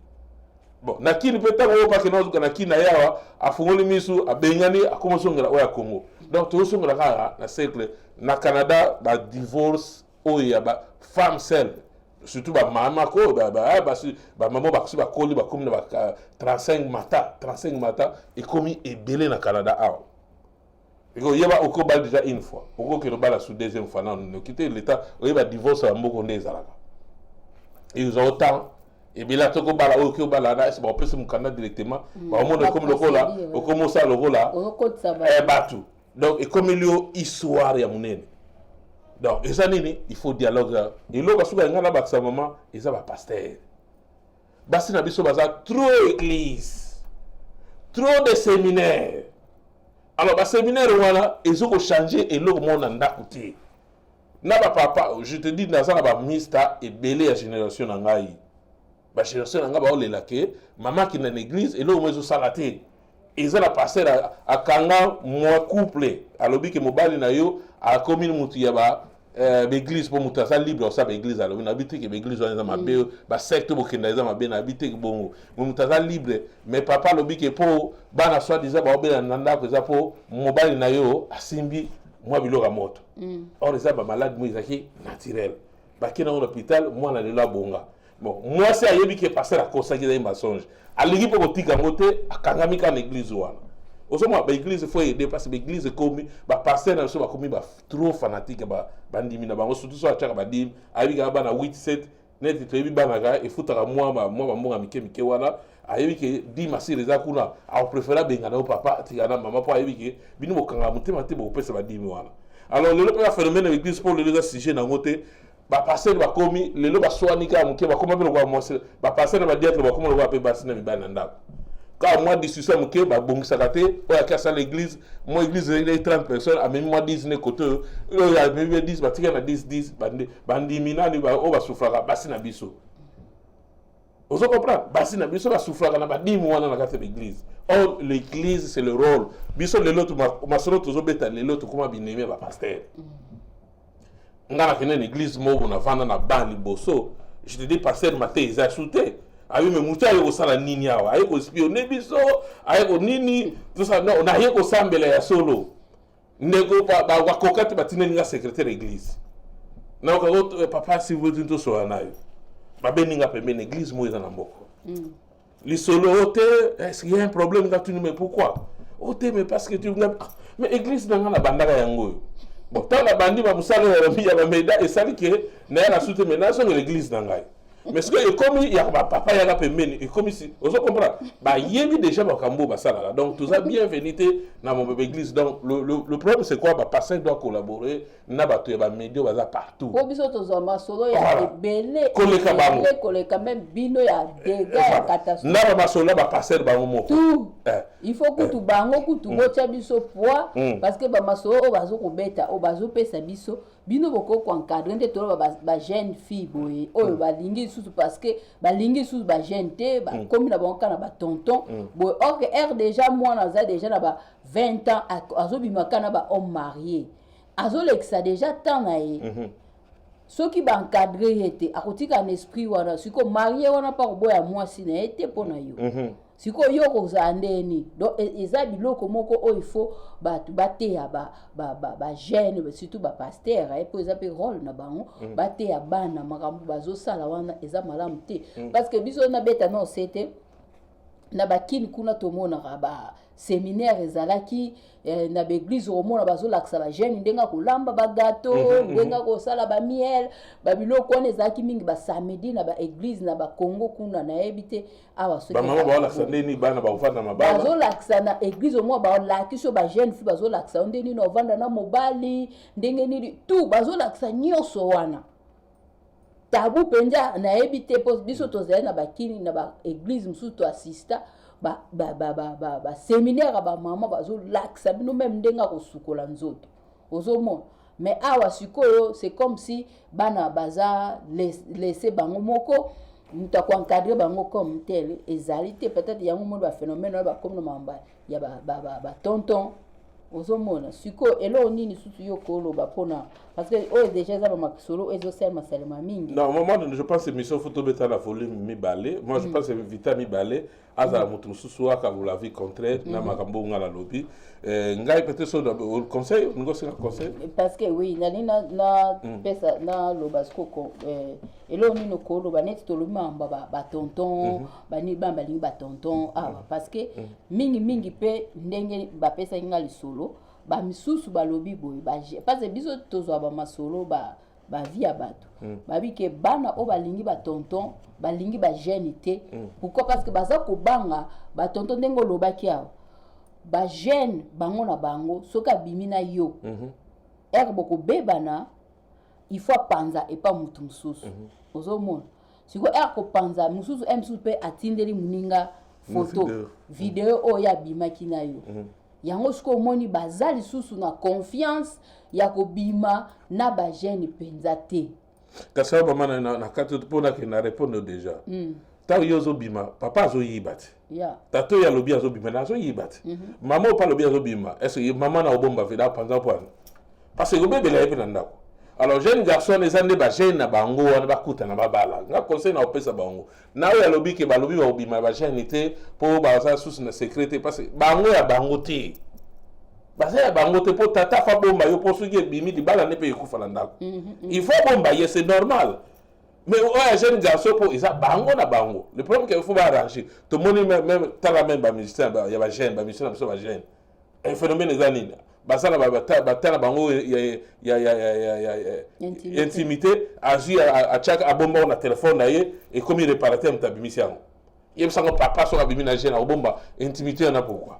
Bon, na kini peut-être on pas que nous na kini yawa afungoli misu abengani akomosongela oya Congo. Donc tout songela kala na cercle na Canada ba divorce oya ba femme seule surtout ba mama ko ba maman ba kusi ba koli ba comme na 35 mata et commis et belé na Canada awa. Et ko yeba oko ba déjà une fois. Oko ke no ba la sous deuxième fois non quitter l'état oyeba divorce ba mboko ndezalaka. Ils ont autant et bien là, tu as bala au bala là, c'est bon, peut se mukanda directement. Au monde comme le rôle là, au comment ça le rôle là, batu. Donc et comme il y a histoire ya munene. Donc et ça nini, il faut dialogue. Et là parce que ngana ba sa maman, et ça va pasteur. Basi na biso baza trop église. Trop de séminaires. Alors ba séminaire voilà, ils ont changé et le monde en d'akoté. Na ba papa, je te dis na ça ba mista et belé à génération na ngai. Ba génération nga ba olela ke maman qui na l'église et là au moins salaté ils ont la passer à kanga moi couple alobi ke mobali na yo a commune mutu ya ba l'église pour mutu ça libre ça ba église alobi na biti ke l'église on ma be ba secte bo kenda za ma be na biti ke bongo mutu ça libre mais papa alobi ke po bana soit disant ba obela nanda ko za po mobali na yo asimbi moi biloko moto or ça ba malade mo izaki naturel ba kina au hôpital moi na lela bonga. Bon, moi c'est ayebi qui est passé la cause qui est mensonge. Aligi pour botika moté akangami kan église wana. Osoma ba église faut aider parce que l'église comme ba passer na so ba comme ba trop fanatique ba bandimi na bango surtout so achaka ba dim ayebi ka ba na 8 7 net to yebi bana ga e futaka moi mbonga mike wana ayebi ke dim asire za kuna a préférer benga na papa tika na maman po ayebi ke binu bokanga mutema te bo pesa ba dim wana. Alors le phénomène de l'église pour le sujet na ngote ba passer ba komi lelo ba swani ka muke ba koma belo kwa mose ba passer ba diatre ba koma lo ba pe ba sina bibana ndako ka moi discussion muke ba bongisa kate o ya kasa l'église moi église il 30 personnes a même moi 10 ne côté il y a même 10 ba tika na 10 bandi minani ba o ba souffra ba sina biso Vous comprenez? Basi na biso ba souffra kana ba dimu wana na kati l'église. Or l'église c'est le rôle. Biso le lotu masolo tozo beta le lotu kuma bineme ba pasteur. Ngana kene l'église mo na vanda na bali boso. Je te dis pasteur maté ils a shooté. Ayo me mucha yo sala nini awa. Ayo ko spionner biso, ayo ko nini tout ça non, na ayo ko sambela ya solo. Nego ba wakokati batine nga secrétaire église. Na ko papa si vous tout so anayo. Ba beninga pembeni église mo eza na mboko. Li solo ote, est-ce qu'il y a un problème quand tu nous mais pourquoi? Ote mais parce que tu mais église na nga bandaka yango. Bon, tant la bandi ba musala ya mi ya ba meda et sali ke na la soute menace de l'église na ngai. Mais ce que comme il y a papa ya pembeni et comme si on comprend ba yebi déjà ba kambo ba sala. Donc tout ça bienvenue dans mon église. Donc le problème c'est quoi? Ba pasteur doit collaborer na ba to ba média ba partout. Ko biso to zama solo ya belé koleka même bino ya dégâts ya catastrophe. Na ba solo ba pasteur ba mo. Tout. Il faut que tu bango ku tu bocha biso poids parce que ba masolo o bazo ko beta o bazo pesa biso bino boko ko encadrer nde to ba jeune fille boye oyo ba lingi susu parce que ba lingi susu ba jeune te ba comme na banka na ba tonton boye or que er déjà moi na za déjà na ba 20 ans azo bimaka na ba homme marié azo lexa déjà tant na ye ceux qui ba encadrer était akotika un esprit wana siko marié wana pa boya moi si na était pona yo siko yo koza ndeni donc eza biloko moko o il faut batu bateya ba jeune surtout ba pasteur et pour eza pe rôle na bango bateya bana makambo bazo sala wana eza malamu te parce que biso na beta non c'était na bakini kuna tomona ba séminaire ezalaki na l'église romona bazolakisa ba jeune ndenga kolamba ba gâteau ndenga kosala ba miel ba biloko wana ezalaki mingi ba samedi na ba église na ba Congo kuna na ebite awa soki ba mama ba lakisa ndeni bana ba ufanda mabala bazolakisa na église romona ba lakisa ba jeune fi bazolakisa ndeni na ovanda na mobali ndenge nini tout bazolakisa nyonso wana tabu penja na ebite pos biso tozali na bakini na ba église mususu to assista ba séminaire ba mama bazo laksa bino même ndenga ko sukola nzoto ozomona mais awa sikoyo c'est comme si bana baza laisser bango moko muta ko encadrer bango comme tel ezalité peut-être yango mo ba phénomène ba comme no mamba ya ba tonton ozomona siko elo nini susu yo koloba pona parce que o déjà za ba makisolo ezo selma selma mingi non moi je pense que mission photo beta la volume mi balé moi je pense que vita mi balé azala mutu susu aka vous la vie contraire na makambo ngala lobby ngai peut-être so le conseil ngo c'est un conseil parce que oui na pesa na lobasko ko elo nini koloba net to lumamba ba tonton ba ni bamba lingi ba tonton parce que mingi pe ndenge ba pesa ngali solo ba misusu ba lobi boy ba parce que biso tozwa ba masolo ba via bato ba bike bana o ba lingi ba tonton ba lingi ba jeune te pourquoi parce que baza ko banga ba tonton ndengo lobaki awa ba jeune bango na bango soka bimina yo boko bebana il faut panza et pas mutu mususu ozomona siko ko panza mususu msusu pe atindeli muninga photo video o ya bimaki na yo yango siko moni bazali susu na confiance ya ko bima na ba jeune penza te kasi mama na kati pona ke na répondre déjà ta yozo bima papa zo yibati tato ya lobi azo bima na zo yibati mama pa lobi azo bima est-ce que mama na obomba vida panza point parce que bébé la epena ndako alors jeune garçon les ande ba jeune na bango wana bakuta na babala nga conseil na opesa bango na ya lobi ke ba lobi ba obima ba jeune te po ba sa sous na secrétaire parce que bango ya bango te basa ya bango te po tata fa bomba yo po suki bimi di bala ne pe ekufa na ndako il faut bomba yes c'est normal mais ouais jeune garçon po isa bango na bango le problème qu'il faut arranger tout le monde même tala même ba musicien ba ya ba jeune ba musicien ba jeune un phénomène ezanina basala batala bango ya intimité azu a chaka abomba na téléphone na ye et comme il réparateur mtabimisiango yebisanga papa so abimi na jeune abomba intimité na pourquoi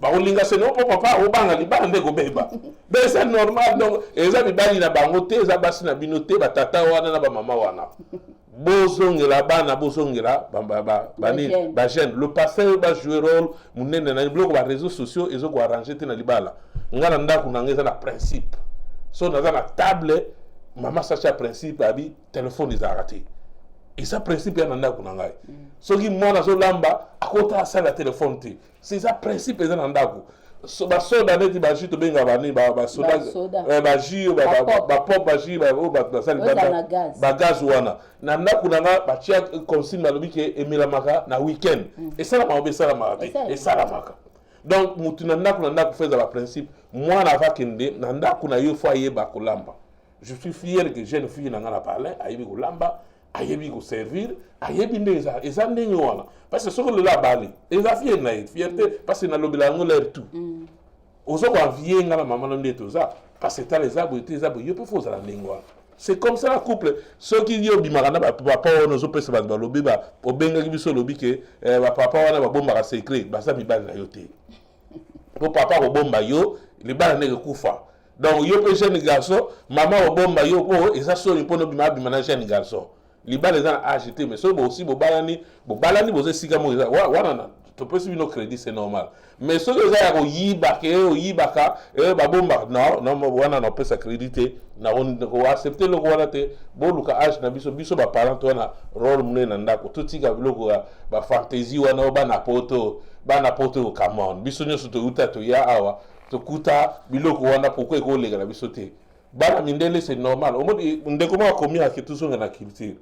ba olinga se non papa obanga libanga ndeko beba mais c'est normal donc eza bibali na bango te eza basi na bino te batata wana na ba mama wana bozongela bana bozongela ba jeune le pasteur ba jouer rôle munene na bloko ba réseaux sociaux ezo ko arranger te na libala ngana ndako na ngeza na principe so na na table mama sacha principe abi téléphone is arrêté et ça principe ya nanda kuna ngai soki mwana zo lamba akota sala téléphone te c'est ça principe eza nanda ko ba soda neti ba jito benga bani ba soda ba jio ba pop ba jio ba sali ba gaz wana nanda kuna nga ba chia consigne na lobike emila maka na weekend et ça la mabe ça la mabe et ça la maka donc mutu nanda kuna ko faire ba principe mwana va kende nanda kuna yo foyer ba kolamba. Je suis fier que jeune fille n'a pas parlé, ayebi ko lamba, ayebi ko servir, ayebi ndeza, eza ndenge wana. Parce que soko le la bali, eza fier na fierté parce que na lobela ngo l'air tout. Ozo ko envier ngala maman ndé tout ça, parce que t'as les arbres, tes arbres, yo peut faut la ndenge wana. C'est comme ça la couple. Ceux qui yo bimaka ba papa ono zo pesa ba lobi ba obenga ki biso lobi ke ba papa wana ba bomba ka secret, ba sa mi ba na yo te. Po papa ko bomba yo, le ba na kufa. Donc yo pe jeune garçon maman obomba yo ko eza soni pono bima bima jeune garçon liba les gens acheté mais so aussi bo balani bo sika mo wana na to pesi bino crédit c'est normal mais so les ya ko yiba ka ba bomba non wana na pesa crédit na on ko accepter le ko wana te bo luka age na biso ba parent wana rôle mne na ndako to tika biloko ba fantaisie wana ba na poto come on biso nyoso to uta to ya awa tokuta biloko wana pourquoi ko lega na biso te bana mindele c'est normal omodi ndeko ma komi a ketuso na culture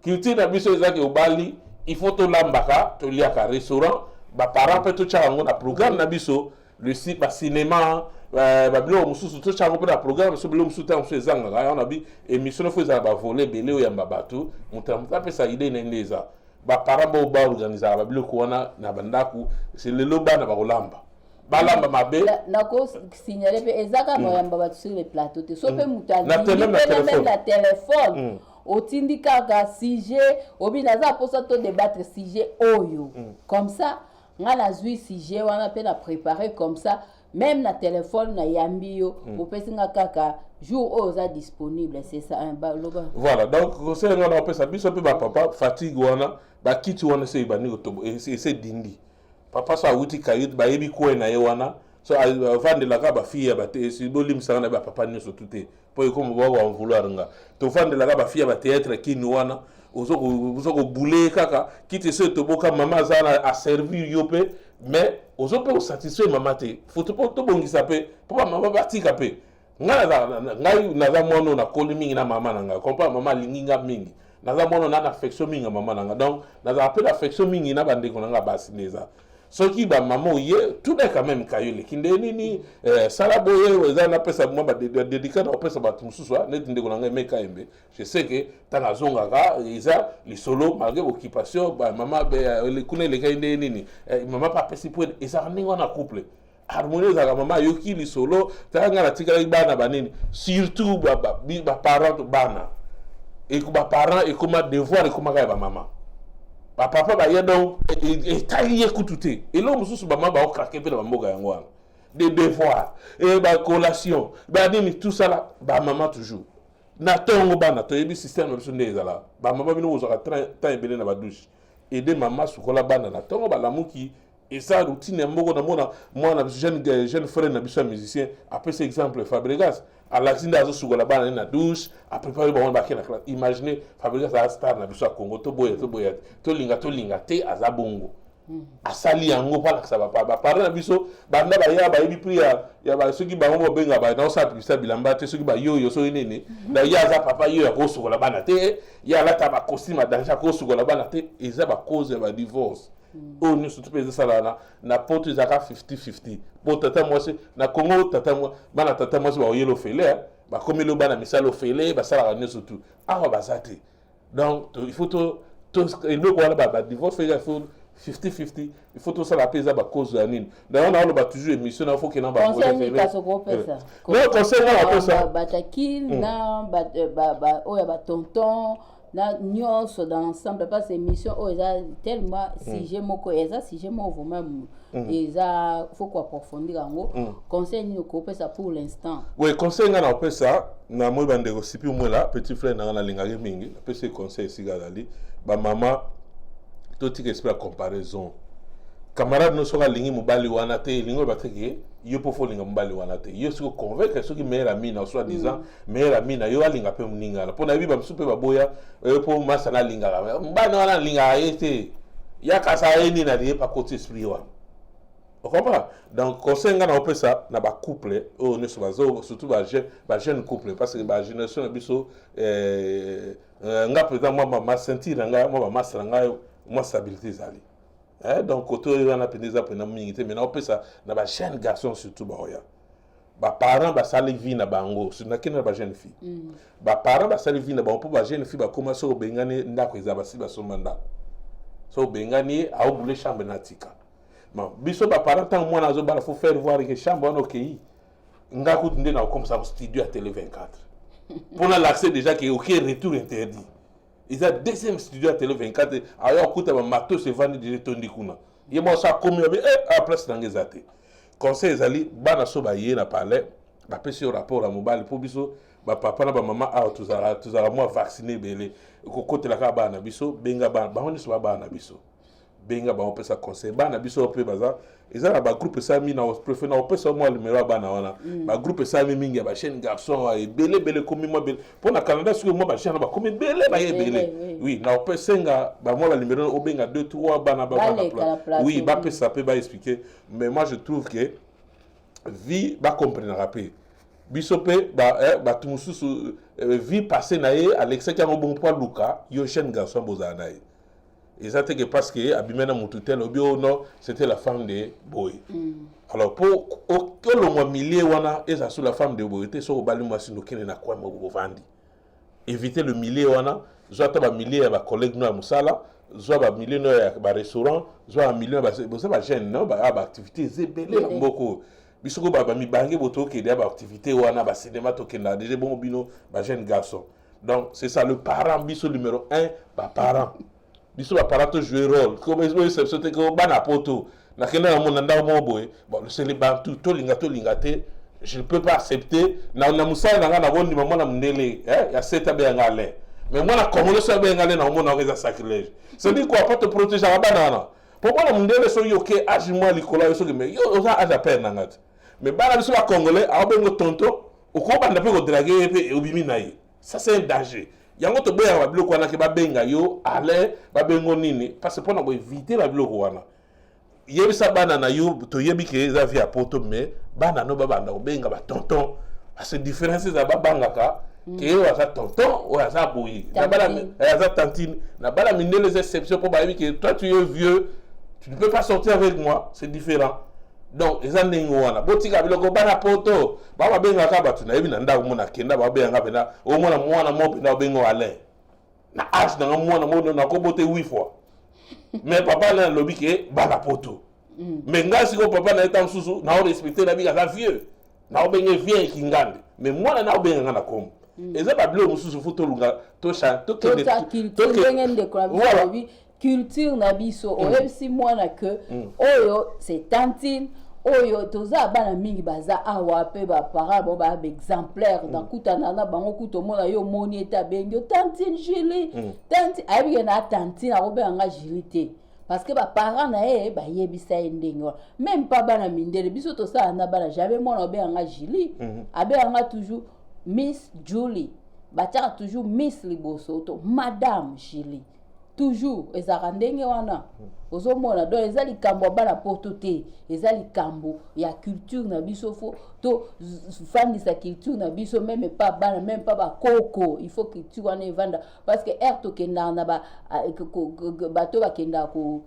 culture na biso ezaki obali il faut to lambaka to liaka restaurant ba parents peut to chango na programme na biso le site ba cinéma ba bilo mususu to chango pe na programme so bilo mususu ta mususu ezanga ga on a bi émission fo za ba voler belé o yamba batu mutamta pe sa idée na ndeza ba parents ba organiser ba biloko wana na bandaku c'est le loba na ba kolamba balamba mabe na ko signaler pe ezaka moyamba ba sur le plateau te so pe mutali même la téléphone otindi kaka sujet obina za posa to débattre sujet oyo comme ça ngala zui sujet wana pe na préparer comme ça même na téléphone na yambi yo opesinga kaka jour oza disponible c'est ça un baloba voilà donc conseil ngana opesa biso pe ba papa fatigue wana ba kiti wana se ibani ko c'est dindi papa sa wuti kayit ba yebi ko na ye wana so vande la ka ba fille ba te si bolim sa na ba papa ni so tuté po ko mo ba wa vouloir nga to vande la ka ba fille ba théâtre ki ni wana ozo ko bouler kaka kiti se to boka mama za a servir yo pe mais ozo pe o satisfaire mama te faut to bongisa pe po mama ba tika pe ngai na za mono na koli mingi na mama nanga kompa mama linginga mingi na za mono na affection mingi mama nanga donc na za appel affection mingi na bande ko nanga basi neza soki ba maman ye tout est quand même kayole kinde nini sala boye eza na pesa moi ba dédicat na pesa ba tumususu net ndeko nanga meka embe je sais que tanga zonga ka eza li solo malgré occupation ba maman be le kuna le kinde nini maman pas pesi pour eza ningo na couple harmonie za maman yoki li solo tanga na tika bana banini surtout ba parents bana et ko ba parents et comment devoir et comment ka ba maman ba papa ba yedo et taille kututé et l'homme sous ba mamba o craquer pe na mboga yango wana des devoirs et ba collation ba nini tout ça là ba maman toujours na tongo bana to yebi système na sonde ezala ba maman bino ozaka temps ebele na ba douche et des mamas sukola bana na tongo ba lamuki et ça routine mboko na mona moi jeune frère na biso musicien après cet exemple Fabregas à l'accident azo sukola bana na douche a préparer ba ba kena classe imaginez Fabregas a star na biso a Congo to boya to linga te azabongo asali yango pala ka ba parler na biso banda ba ya ba yebi pri ya ba soki ba ngo benga ba na sa pisa bilamba te soki ba yo so nene na ya za papa yo ya ko sukola bana te ya la ta ba costume danger ko sukola bana te eza ba cause ba divorce on ne surtout pas ça na pote zaka 50-50 pour tata moi na Congo tata moi bana tata moi ba yelo fele ba comme le bana misalo fele ba sala ne surtout ba zate donc il faut to le quoi ba divorce il faut 50-50 il faut tout ça la pesa ba cause de nini d'ailleurs on a toujours émission il faut que na ba conseil ka so ko pesa non conseil na pesa ba takil na ba o ya ba tonton na nyonso dans l'ensemble parce que émission oh eza tellement sujet moko eza sujet moko vraiment eza faut quoi approfondir yango conseil ni ko pesa pour l'instant oui conseil ngana pesa na moi bande ko sipi moi là petit frère na lingaki mingi pesa conseil sigala li ba mama to tika esprit comparaison camarade no soka lingi mobali wana te lingo bateke yo po fo linga mobali wana te yo siko convaincre soki meilleur ami na soit disant meilleur ami na yo alinga pe mninga na pona biba msupe baboya po masana linga mbana wana linga ete ya kasa eni na lié pas côté esprit wana. On comprend. Donc conseil nga na opesa na ba couple o ne so bazo surtout ba jeune couple parce que ba génération na biso nga peut-être moi ma sentir nga moi ma masala nga moi stabilité zali. Donc auto wana pendeza pena mingité mais na opesa na ba jeune garçon surtout ba oya. Ba parents ba sali vie na bango sur na kina ba jeune fille. Ba parents ba sali vie na bango pour ba jeune fille ba commencer au bengane ndako ezaba si ba somanda. So bengane a obule chambre natika. Bon, biso ba parents tant moi nazo bala faut faire voir que chambre on OK. Nga ko tunde na comme ça studio à télé 24. Pour l'accès déjà qui OK retour interdit. Ils ont deuxième studio à télé 24 alors écoute ba matos se vendre de tondi kuna. Yemo ça comme à place d'angezate. Conseil ali bana so ba yé na palais ba pesi au rapport à mobile pour biso ba papa na ba maman a tous à moi vacciner belé ko côté la ka bana biso benga bana ba on so ba bana biso. Benga ba on peut ça conseil bana biso pe baza ils ont ba groupe ça mi na préfère na opesa moi numéro bana wana ba groupe ça mi mingi ba chaîne garçon et belé comme moi belé pour na Canada sur moi ba chaîne ba comme belé ba belé oui na opesa nga ba moi ba numéro o benga 2 3 bana ba oui ba peut ça peut ba expliquer mais moi je trouve que vie ba comprendre rapide biso pe ba tumususu vie passée na ye Alexa qui a un bon poids Luka yo chaîne garçon bozana. Et ça c'est parce que Abimena Moututel non c'était la femme de Boy. Alors pour que le mois millier wana et ça sur la femme de Boy était sur bali moi sino kene na kwa mo vandi. Éviter le millier wana, soit ba millier ya ba collègue no musala, soit ba millier no ya ba restaurant, soit un million ba ba jeune non ba activité zebele mboko. Bisoko ba mi bangi boto ke ba activité wana ba cinéma to kena déjà bon bino ba jeune garçon. Donc c'est ça le parent biso numéro 1 ba parent. Biso ba parato jouer rôle comme ils c'était que bana poto na kena na mona ndao mo boy bon le célibat to linga te je ne peux pas accepter na musala na ngana bondi mama na mndele ya seta be ngale mais moi na comme le so be ngale na mona ngeza sacrilège c'est dit quoi pas te protéger la banana pour moi na mndele so yoke age moi likola so que mais yo oza age peine na ngati mais bana biso ba congolais a bengo tonto uko banda pe ko draguer pe obimi na ye ça c'est un danger. Yango to boya ba biloko wana ke ba benga yo ale ba bengo nini parce que pour na bo éviter ba biloko wana yebisa bana na yo to yebi ke za via poto mais bana no ba banda benga ba tonton parce que différence za ba banga ka ke yo za tonton ou za boyi na bala za tantine na bala mine les exceptions pour ba yebi ke toi tu es vieux tu ne peux pas sortir avec moi c'est différent. Donc les années wana botika biloko bana poto ba benga ka batu na yebi na ndako mona kenda ba benga pena o mona mwana mo pena bengo ale na age na mwana mo na ko bote 8 fois mais papa na lobi ke bana poto mais ngasi ko papa na etam susu na o respecter na biga ka vieux na o benga vieux kingande mais mwana na o benga na kom eza ba bilo susu foto lunga to cha to ke culture na biso oyebisi mwana que oyo c'est tantine oyo toza bana mingi baza awa pe ba parents bo ba exemplaire dans kutana na bango kuto mona yo moni eta bengo tantine Julie tantine ayi na tantine arobe anga Julie te parce que ba parents na ba yebisa ndengo même pas bana mindele biso to sa na bana jamais mona obe anga Julie abe anga toujours Miss Julie batia toujours Miss Liboso to Madame Julie toujours ezaka ndenge wana ozomona donc ezali kambo bana poto te ezali kambo ya culture na biso fo to fandi sa culture na biso même pas bana même pas ba koko il faut culture wana evanda parce que to kenda na ba bato ba kenda ko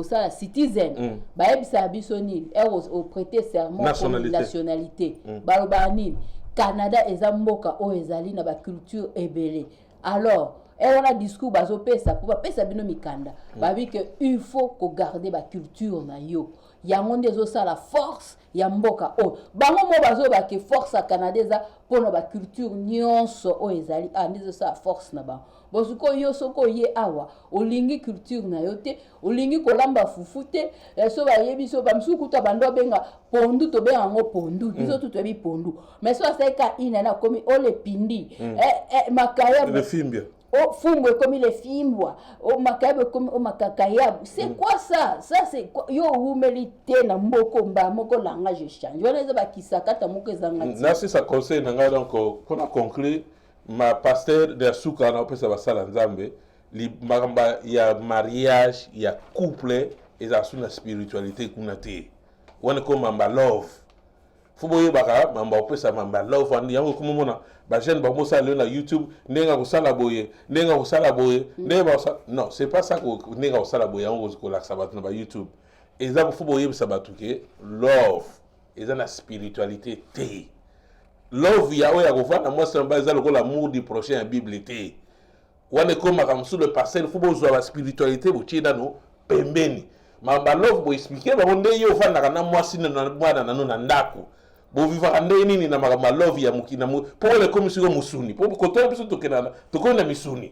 sala citizen ba ebisa biso ni au prêter serment pour nationalité ba ni Canada ezamboka o ezali na ba culture ebele alors et on a discours bazo pesa pour pesa bino mikanda ba vi que il faut ko garder ba culture na yo yango ndezo ça la force ya mboka o bango mo bazo ba ke force a canadaise pour na ba culture nyonso o ezali ndezo ça force na ba bosuko yo soko ye awa olingi culture na yo te olingi kolamba fufu te so ba yebi so ba msuku to bando benga pondu to benga ngo pondu biso to bi pondu mais so ça ka ina na komi ole pindi makaya le fimbia au fumbo comme les fimbwa au makabe comme au makakayabu c'est quoi ça c'est quoi yo humilité na moko mba moko langage change on les ba kisakata moko ezangati na c'est ça conseil nanga donc qu'on a conclu ma pasteur de suka na opesa basala nzambe li magamba ya mariage ya couple eza suna spiritualité kuna te wana ko mamba love fubo yebaka mamba opesa mamba love andi yango kumona ba jeune ba mosa le na YouTube nenga ko sala boye nenga ko sala boye nenga non c'est pas ça ko nenga ko sala boye yango ko la sabat na ba YouTube eza ko fubo yebisa batuke love eza na spiritualité te love ya oya ko vana moi c'est eza le l'amour du prochain en Bible te wana ko makam sur le parcelle fubo zo la spiritualité bo tshida no pembeni mamba love bo expliquer ba onde yo vana kana moi sina na mwana na no na ndako bo vivaka nde nini na makama love ya mukina mu po le komisiko musuni po koto biso tokena tokona misuni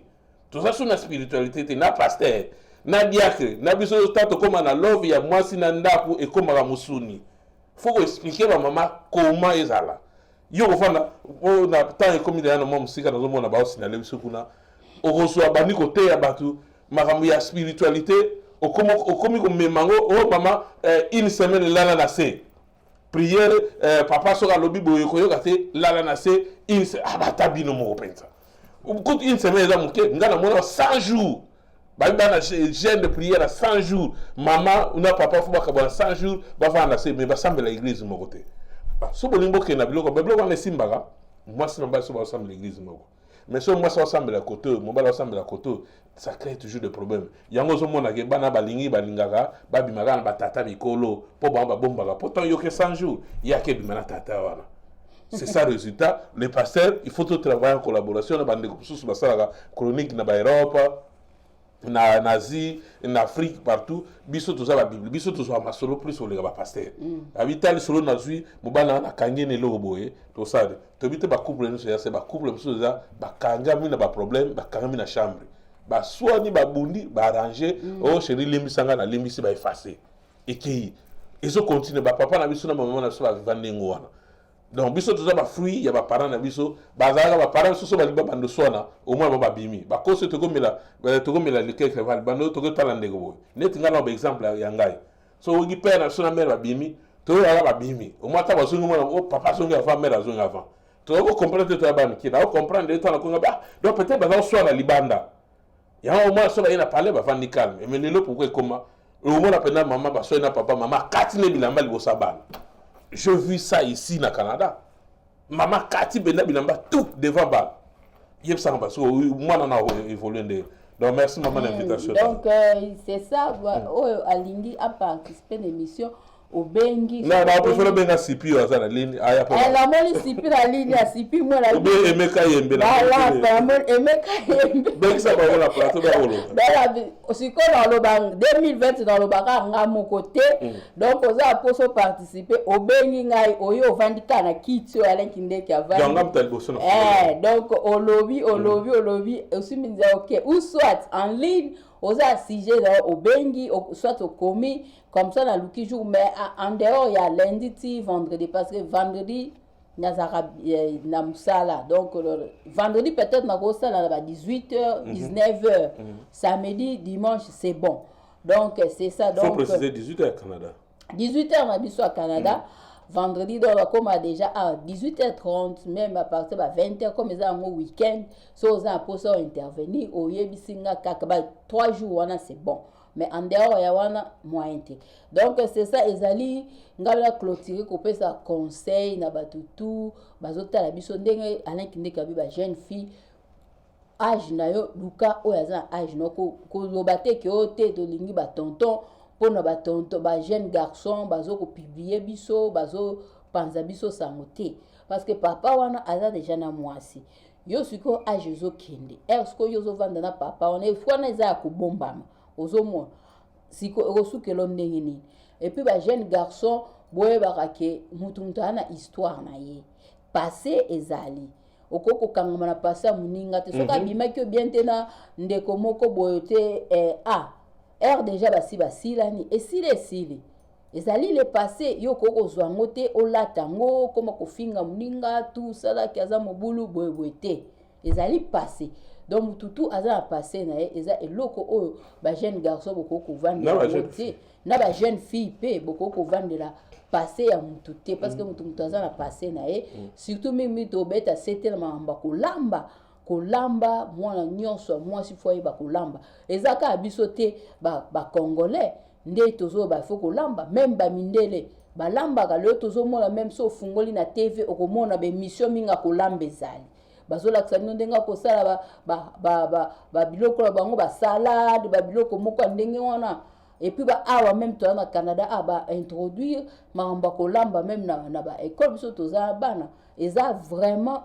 toza suna spiritualité te na pasteur na diacre na biso tato koma na love ya mwasi na ndako e koma musuni faut expliquer ba mama comment ezala yo ko fana o na temps comme il y a no musika na zomona ba osina le biso kuna o reçoit bani côté ya batu makambo ya spiritualité o komi ko memango o mama une semaine là na se prière papa soka lobi boye ko yoka te lala na se une abata bino mo pensa ko une semaine za muke ngana mona 100 jours ba bana jeûne de prière à 100 jours maman una papa fo bakabona 100 jours ba va na se mais ba sambela l'église mo côté so bolingo ke na biloko biloko wana simbaka moi sinon ba so ba sambela l'église mo mais so moi so sambela côté mo ba sambela côté ça crée toujours des problèmes yango zo mona ke bana balingi balingaka babimaka na batata bikolo po ba bombaka pourtant yo ke 100 jours ya ke bimana tata wana c'est ça le résultat les pasteurs il faut tout travailler en collaboration na bande sous basala chronique na ba Europe na Asie en Afrique partout biso toza ba Bible biso toza masolo plus sur les pasteur habitali solo na zui mobana na kangene lo boye to sade to bite ba couple no c'est ba couple biso za ba kanga mina ba problème ba kanga mina chambre ba soani ba bundi ba arranger oh chérie limbisanga na limbisi ba effacer et ezo continue ba papa na biso na maman na biso ba vivande ngwana donc biso toza ba fruit ya ba parents na biso bazaka ba parents so ba liba bando sona au moins ba bimi ba ko se to komela le quelque val bando to ko tala ndeko boy net ngala ba exemple ya ngai so ogi père na so na mère ba bimi to ya ba bimi au moins ta ba sungu mona o papa sungu avant mère sungu avant to ko comprendre to ba ki na ko comprendre to na ko ngaba donc peut-être ba so na libanda ya au moins so ba ina parler ba vandi calme mais lelo pourquoi comment au moins la pena maman ba so na papa maman katine bilamba libosa bana. Je vis ça ici au Canada. Maman Kati Benda Bilamba tout devant bas. Yep ça parce que moi on a évolué. Donc merci maman l'invitation. Donc c'est ça Alingi a participé à l'émission au Bengi. Non, on préfère Benga Sipi ou ça la ligne. Elle a mis Sipi la ligne à Sipi moi la ligne. Ou Emeka Yembe. Voilà, Emeka Yembe. Benga ça va la plateau d'Arolo. Aussi qu'on dans le bang 2020 dans le banga à mon côté. Donc on a pour participer au Bengi ngai oyo vandika na kitio Alain Kindeki avant. Donc au lobby aussi me disait OK ou soit en ligne aux sujet au Bengi soit au commis comme ça dans le jour mais en dehors il y a lundi vendredi parce que vendredi nazara na musala donc vendredi peut-être na kosala à 18h 19h samedi dimanche c'est bon donc c'est ça donc faut préciser 18h Canada 18h na biso à Canada vendredi donc comme déjà à 18h30 même à partir de 20h comme ça un week-end so ça pour ça intervenir au yebisinga kaka 3 jours on a c'est bon mais en dehors ya wana moyen te donc c'est ça ezali ngala clôturer ko pesa conseil na batutu bazotala biso ndenge Alain Kindeki abi ba jeune fille âge na yo luka oyaza âge noko ko lobate ke ote to lingi ba tonton pona ba tonton ba jeune garçon bazo ko publier biso bazo panza biso sangote parce que papa wana aza déjà na mwasi yo siko âge zo kende est-ce que yo zo vanda na papa wana ifwana za ko bombama ozomo siko osukelo ndenge nini et puis ba jeune garçon boye barake mutu ana histoire na ye passé ezali okoko kangama na passé muninga te soka bimaki bien tena ndeko moko boyote er déjà basilani esile ezali le passé yo koko zwango te olatango koma kofinga muninga tout ça là kaza mobulu boyete ezali passé donc tutu aza passé na ye eza eloko oyo ba jeune garçon boko kovandela te na ba jeune fille pe boko kovandela passé ya mutu te parce que mutu aza na passé na ye surtout mingi tobeta setela mamba kolamba mwana nyonso mwasi fo yeba kolamba ezaka biso te ba congolais nde tozo ba fo kolamba même ba mindele balambaka leo tozomona même so fungoli na TV okomona be mission minga kolamba ezali bazolakisa bino ndenge kosala ba biloko na bango ba salade ba biloko moko ndenge wana et puis ba awa même toi na Canada ba introduire mamba kolamba même na ba école biso toza bana eza vraiment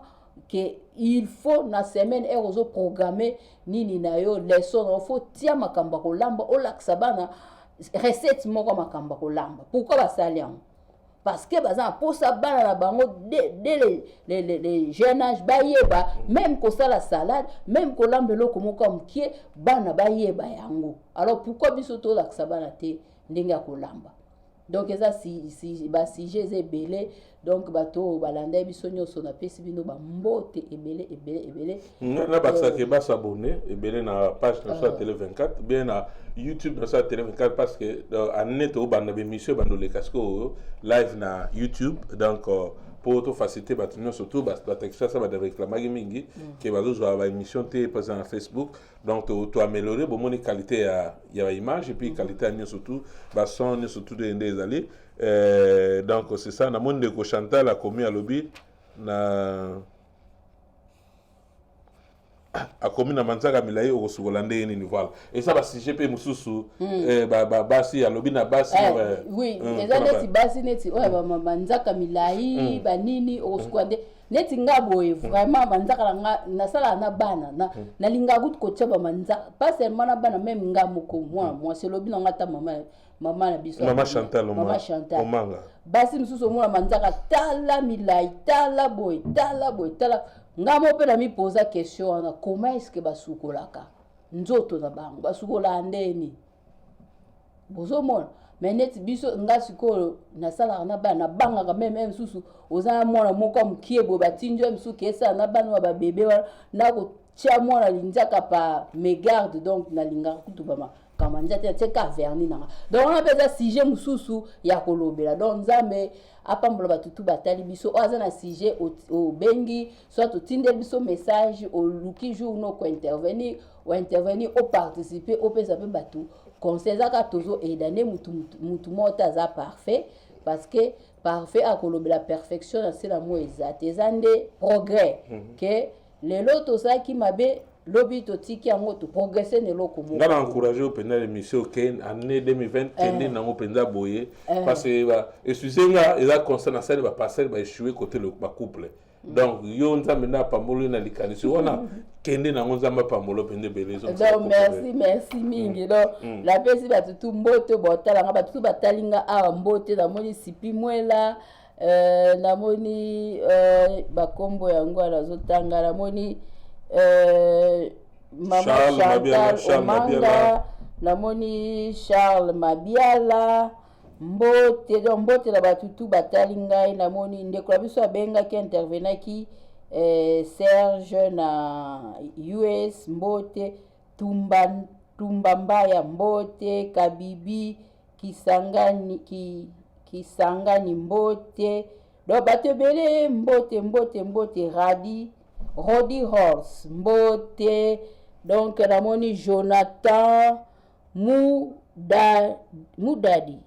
que il faut na semaine erozo programmer nini na yo leçon il faut tia makamba kolamba olakisa bana recette moko makamba kolamba pourquoi basali yango parce que baza posa bana na bango dès les jeunes âge bayeba même kosala salade même kolamba eloko moko mukie bana bayeba yango alors pourquoi biso to lakisa bana te ndenge kolamba donc eza si ba sujet ebele donc bato balanda biso nyonso na pesi bino ba mbote ebele na basake ba s'abonner ebele na page na Télé 24 bien na YouTube na Télé 24 parce que année to banda be mission bando le casco live na YouTube donc pour to faciliter bato nyonso surtout batexta ça ba de réclamer mingi que bazo zo ba émission te par na Facebook donc to améliorer bon mon qualité ya image et puis qualité à surtout ba son surtout des allées donc c'est ça na monde de Chantal a commis à lobby na a commis na manzaka milai au Sugolande ni voilà et ça ba si GP mususu basi à lobby na basi oui ezaleti basi neti oya ba manzaka milai ba nini au Sugolande neti ngaboye vraiment manzaka na sala na bana na linga gut ko tshaba manzaka pas seulement na bana même ngamoko moi c'est lobby na ngata mama na biso mama Chantal omanga basi mususu mona manzaka tala milai tala boy tala ngamo pe na mi posa question na comment est-ce que basukolaka nzoto na bango basukola ndeni bozomona mais net biso ngasiko na sala na bana banga ka même susu oza mwana moko mkiebo batinjo msusu kesa na bana ba bébé na ko tia mwana linjaka pa mégarde donc na linga kutubama kama njate teka verni nanga donc on appelle ça sujet mususu ya kolobela donc nzambe apambola batutu batali biso oza na sujet au bengi soit otinde biso message au luki jour no ko intervenir au participer au pesa pe batu conseil zaka tozo edane mutu mota za parfait parce que parfait a kolobela perfection c'est la mo exact ezande progrès que lelo tosaki mabe lobi totiki yango to progresser ne loko mo ngana encourager au pendant l'émission ken année 2020 ken nango penza boye parce que excusez-moi eza constant na salle ba passer ba échouer côté le couple donc yo nzambe na pambolo na likanisi wana kende nango nzamba pambolo pende belezo donc merci mingi donc la pesi batutu mbote botala nga batutu batalinga awa mbote na moni sipi mwela na moni bakombo yango azotanga na moni Mama Chantal Omanga, namoni Charles Mabiala, mbote la batutu batalinga, namoni ndeko biso abenga ki intervenaki Serge na US mbote, Tumbambaya mbote, Kabibi Kisangani mbote, do batebele mbote Rodi Horse mbote donc namoni Jonathan Moudadi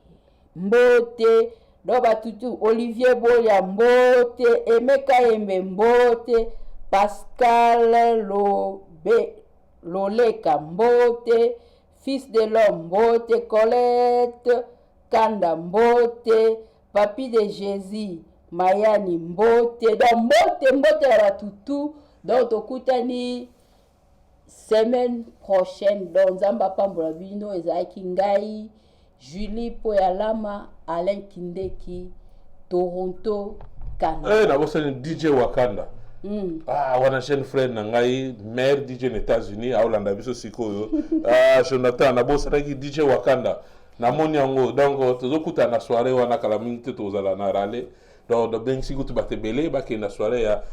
mbote do batutu Olivier Boya mbote Emeka Yembe mbote Pascal Loleka mbote Fils de l'homme mbote Colette Kanda mbote Papi de Jésus Mayani mbote donc mbote la batutu donc tokutani semaine prochaine donc nzamba pambola bino ezaki ngai Julie Poyalama Alain Kindeki Toronto Canada na bosa DJ Wakanda wana jeune frère na ngai maire DJ aux États-Unis a Olanda biso sikoyo Jonathan na bosa ki DJ Wakanda na moni yango donc tozokuta na soirée wana kala mingi tozala na rale donc ben si tu batte belé ba ke na soirée ya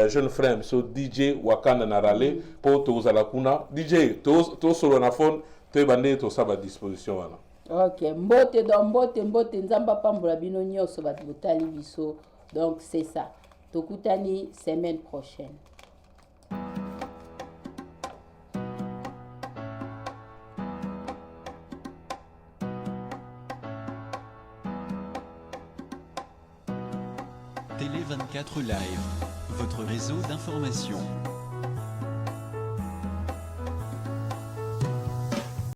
jeune frère so DJ Wakanda na rale po to za la kuna DJ to solo na phone to bande to sa ba disposition wana. Ok, mbote nzamba pambola bino nyonso bato botali biso. Donc c'est ça. Tokutani semaine prochaine. Télé 24 Live, votre réseau d'information.